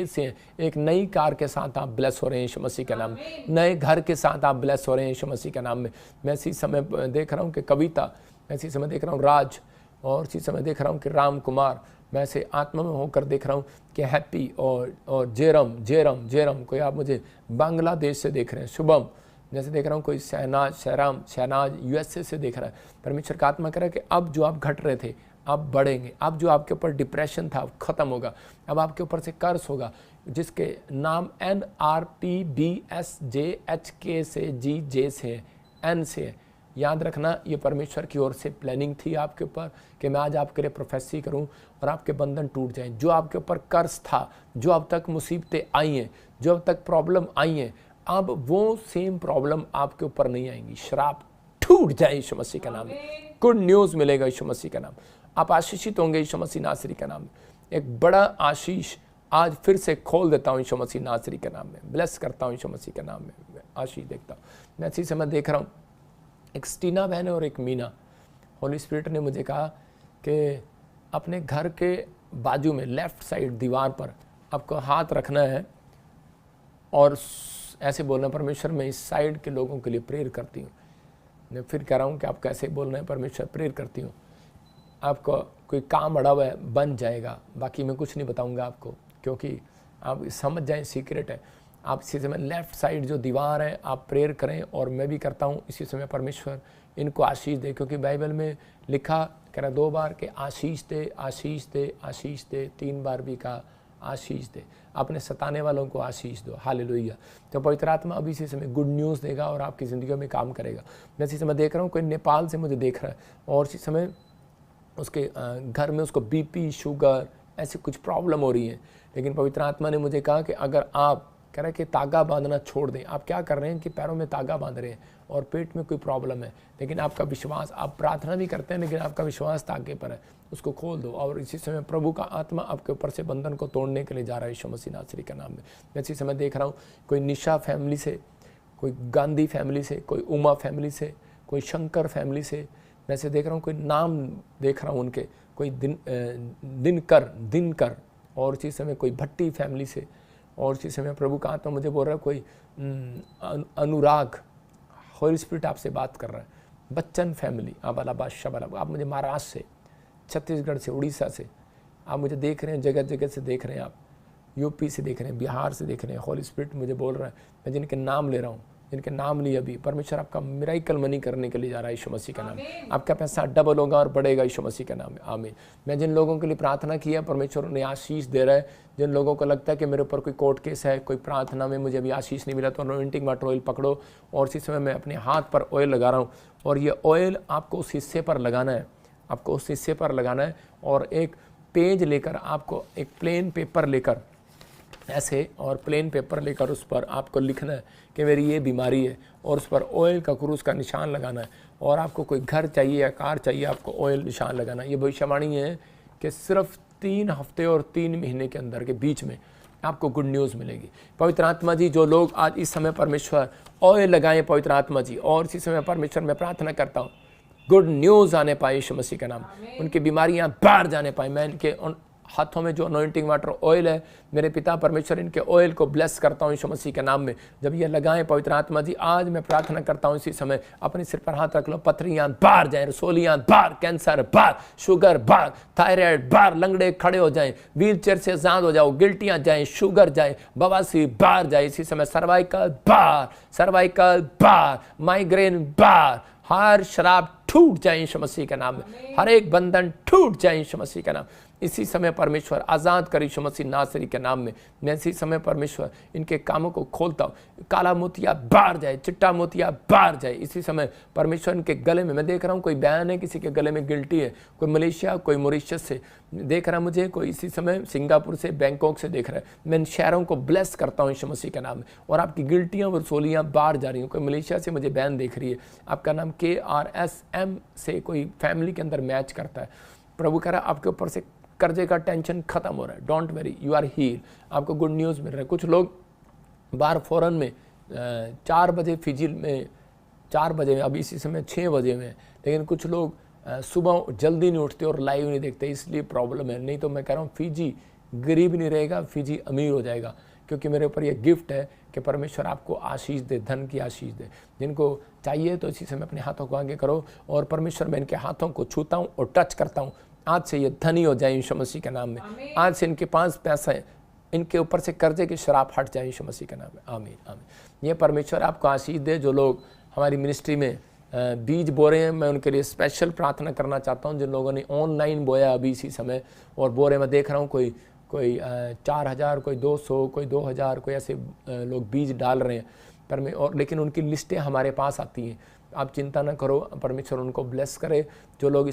से हैं। एक नई कार के साथ आप ब्लेस हो रहे हैं यीशु मसीह के नाम में, नए घर के साथ आप ब्लेस हो रहे हैं यीशु मसीह के नाम में। मैं इसी समय देख रहा हूँ कि कविता, मैं इसी समय देख रहा हूँ राज, और इसी समय देख रहा हूँ कि राम कुमार, मैं ऐसे आत्मा में होकर देख रहा हूँ कि हैप्पी और जेरम कोई आप मुझे बांग्लादेश से देख रहे हैं। शुभम जैसे देख रहा हूँ, कोई शहनाज USA से देख रहा है। परमेश्वर का आत्मा कह रहा है कि अब जो आप घट रहे थे अब बढ़ेंगे, अब जो आपके ऊपर डिप्रेशन था ख़त्म होगा, अब आपके ऊपर से कर्स होगा, जिसके नाम NRPBSJHK से GJ से N से। याद रखना ये परमेश्वर की ओर से प्लानिंग थी आपके ऊपर कि मैं आज आपके लिए प्रोफेसी करूं और आपके बंधन टूट जाएं। जो आपके ऊपर कर्ज था, जो अब तक मुसीबतें आई हैं, जो अब तक प्रॉब्लम आई हैं, अब वो सेम प्रॉब्लम आपके ऊपर नहीं आएंगी। श्राप टूट जाए यीशु मसीह के नाम में। गुड न्यूज़ मिलेगा यीशु मसीह का नाम। आप आशीषित होंगे यीशु मसीह नासरी के नाम में। एक बड़ा आशीष आज फिर से खोल देता हूँ यीशु मसीह नासरी के नाम में। ब्लेस करता हूँ यीशु मसीह के नाम में। आशीष देखता हूँ। मैं इसी समय देख रहा हूँ एक स्टीना बहन है और एक मीना। होली स्पिरिट ने मुझे कहा कि अपने घर के बाजू में लेफ़्ट साइड दीवार पर आपको हाथ रखना है और ऐसे बोलना, परमेश्वर मैं इस साइड के लोगों के लिए प्रेयर करती हूँ। मैं फिर कह रहा हूँ कि आप कैसे बोलना है, परमेश्वर प्रेयर करती हूँ। आपको कोई काम अड़ा हुआ है बन जाएगा, बाकी मैं कुछ नहीं बताऊँगा आपको, क्योंकि आप समझ जाएं सीक्रेट है। आप इसी समय लेफ़्ट साइड जो दीवार है आप प्रेयर करें, और मैं भी करता हूँ इसी समय। परमेश्वर इनको आशीष दे, क्योंकि बाइबल में लिखा कह रहा 2 बार कि आशीष दे, आशीष दे, आशीष दे, 3 बार भी कहा आशीष दे। अपने सताने वालों को आशीष दो। हालेलुया। तो पवित्र आत्मा अभी इसी समय गुड न्यूज़ देगा और आपकी ज़िंदगी में काम करेगा। मैं इसी समय देख रहा हूँ कोई नेपाल से मुझे देख रहा है, और इसी समय उसके घर में उसको BP शुगर ऐसी कुछ प्रॉब्लम हो रही है। लेकिन पवित्र आत्मा ने मुझे कहा कि अगर आप कह रहे हैं कि तागा बांधना छोड़ दें। आप क्या कर रहे हैं कि पैरों में तागा बांध रहे हैं और पेट में कोई प्रॉब्लम है, लेकिन आपका विश्वास, आप प्रार्थना भी करते हैं लेकिन आपका विश्वास तागे पर है, उसको खोल दो। और इसी समय प्रभु का आत्मा आपके ऊपर से बंधन को तोड़ने के लिए जा रहा है यीशु मसीह नासरी के नाम में। मैं इसी समय देख रहा हूँ कोई निशा फैमिली से, कोई गांधी फैमिली से, कोई उमा फैमिली से, कोई शंकर फैमिली से। मैं से देख रहा हूँ कोई नाम देख रहा हूँ उनके, कोई दिनकर, और इसी समय कोई भट्टी फैमिली से। और इसी समय प्रभु का आत्मा मुझे बोल रहा है कोई अनुराग, होली स्पिरिट आपसे बात कर रहा है। बच्चन फैमिली, आप मुझे महाराष्ट्र से, छत्तीसगढ़ से, उड़ीसा से आप मुझे देख रहे हैं, जगह जगह से देख रहे हैं, आप यूपी से देख रहे हैं, बिहार से देख रहे हैं। होली स्पिरिट मुझे बोल रहा है, मैं जिनके नाम ले रहा हूँ, जिनके नाम लिए अभी, परमेश्वर आपका मिराइकल मनी करने के लिए जा रहा है यीशु मसीह का नाम। आपका पैसा डबल होगा और बढ़ेगा यीशु मसीह का नाम में। आमीन। मैं जिन लोगों के लिए प्रार्थना की है, परमेश्वर उन्हें आशीष दे रहा है। जिन लोगों को लगता है कि मेरे ऊपर कोई कोर्ट केस है, कोई प्रार्थना में मुझे अभी आशीष नहीं मिला, तो अनॉइंटिंग वाटर ऑयल पकड़ो। और इसी समय मैं अपने हाथ पर ऑयल लगा रहा हूँ, और ये ऑयल आपको उस हिस्से पर लगाना है, आपको उस हिस्से पर लगाना है। और एक पेज लेकर, आपको एक प्लेन पेपर लेकर ऐसे, और प्लेन पेपर लेकर उस पर आपको लिखना है कि मेरी ये बीमारी है, और उस पर ऑयल का क्रूस का निशान लगाना है। और आपको कोई घर चाहिए या कार चाहिए, आपको ऑयल निशान लगाना है। ये भविष्यवाणी है कि सिर्फ 3 हफ्ते और 3 महीने के अंदर के बीच में आपको गुड न्यूज़ मिलेगी। पवित्र आत्मा जी, जो लोग आज इस समय परमेश्वर ऑयल लगाएं पवित्र आत्मा जी, और इसी समय परमेश्वर मैं प्रार्थना करता हूँ गुड न्यूज़ आने पाए यीशु मसीह का नाम, उनकी बीमारियाँ बाहर जाने पाए। मैं इनके हाथों में जो अनॉइंटिंग वाटर ऑयल है, मेरे पिता परमेश्वर इनके ऑयल को ब्लेस करता हूँ यीशु मसीह के नाम में। जब ये लगाएं पवित्र आत्मा जी, आज मैं प्रार्थना करता हूँ इसी समय, अपने सिर पर हाथ रख लो, पथरियाँ बाहर जाएं, रसोलियाँ बाहर, कैंसर बाहर, शुगर बाहर, थायराइड बाहर, लंगड़े खड़े हो जाएं, व्हील चेयर से आजाद हो जाओ, गिल्टियाँ जाएं, शुगर जाए, बवासीर बाहर जाए इसी समय, सर्वाइकल बाहर, माइग्रेन बाहर, हर शराब टूट जाए यीशु मसीह का नाम में, हर एक बंधन टूट जाए यीशु मसीह का नाम। इसी समय परमेश्वर आज़ाद कर यीशु मसीह नासरी के नाम में। मैं इसी समय परमेश्वर इनके कामों को खोलता हूँ। काला मोतिया बाहर जाए, चिट्टा मोतिया बाहर जाए। इसी समय परमेश्वर इनके गले में, मैं देख रहा हूँ कोई बयान है किसी के गले में गिल्टी है, कोई मलेशिया, कोई मॉरिशस से देख रहा है मुझे, कोई इसी समय सिंगापुर से, बैंकॉक से देख रहा है। मैं इन शहरों को ब्लेस करता हूँ यीशु मसीह के नाम में, और आपकी गिल्टियाँ और सोलियाँ बाहर जा रही हैं। कोई मलेशिया से मुझे बयान देख रही है, आपका नाम KRSM से कोई फैमिली के अंदर मैच करता है। प्रभु कह रहा है आपके ऊपर से कर्जे का टेंशन खत्म हो रहा है। Don't worry, you are heal. आपको गुड न्यूज़ मिल रहा है। कुछ लोग बाहर फॉरेन में 4 बजे, फिजी में 4 बजे में, अभी इसी समय 6 बजे में, लेकिन कुछ लोग सुबह जल्दी नहीं उठते और लाइव नहीं देखते, इसलिए प्रॉब्लम है। नहीं तो मैं कह रहा हूँ फिजी गरीब नहीं रहेगा, फिजी अमीर हो जाएगा, क्योंकि मेरे ऊपर ये गिफ्ट है कि परमेश्वर आपको आशीष दे, धन की आशीष दे। जिनको चाहिए तो इसी समय अपने हाथों को आगे करो, और परमेश्वर मैं इनके हाथों को छूता हूँ और टच करता हूँ। आज से ये धनी हो जाए यीशु मसीह के नाम में। आज से इनके पास पैसा है, इनके ऊपर से कर्जे की शराब हट जाए यीशु मसीह के नाम में। आमीन आमीन। ये परमेश्वर आपको आशीष दे। जो लोग हमारी मिनिस्ट्री में बीज बो रहे हैं, मैं उनके लिए स्पेशल प्रार्थना करना चाहता हूं। जिन लोगों ने ऑनलाइन बोया अभी इसी समय और बो रहे, मैं देख रहा हूं कोई 4000, कोई 200, कोई 2000, कोई ऐसे लोग बीज डाल रहे हैं और लेकिन उनकी लिस्टें हमारे पास आती हैं। आप चिंता ना करो, परमेश्वर उनको ब्लेस करे। जो लोग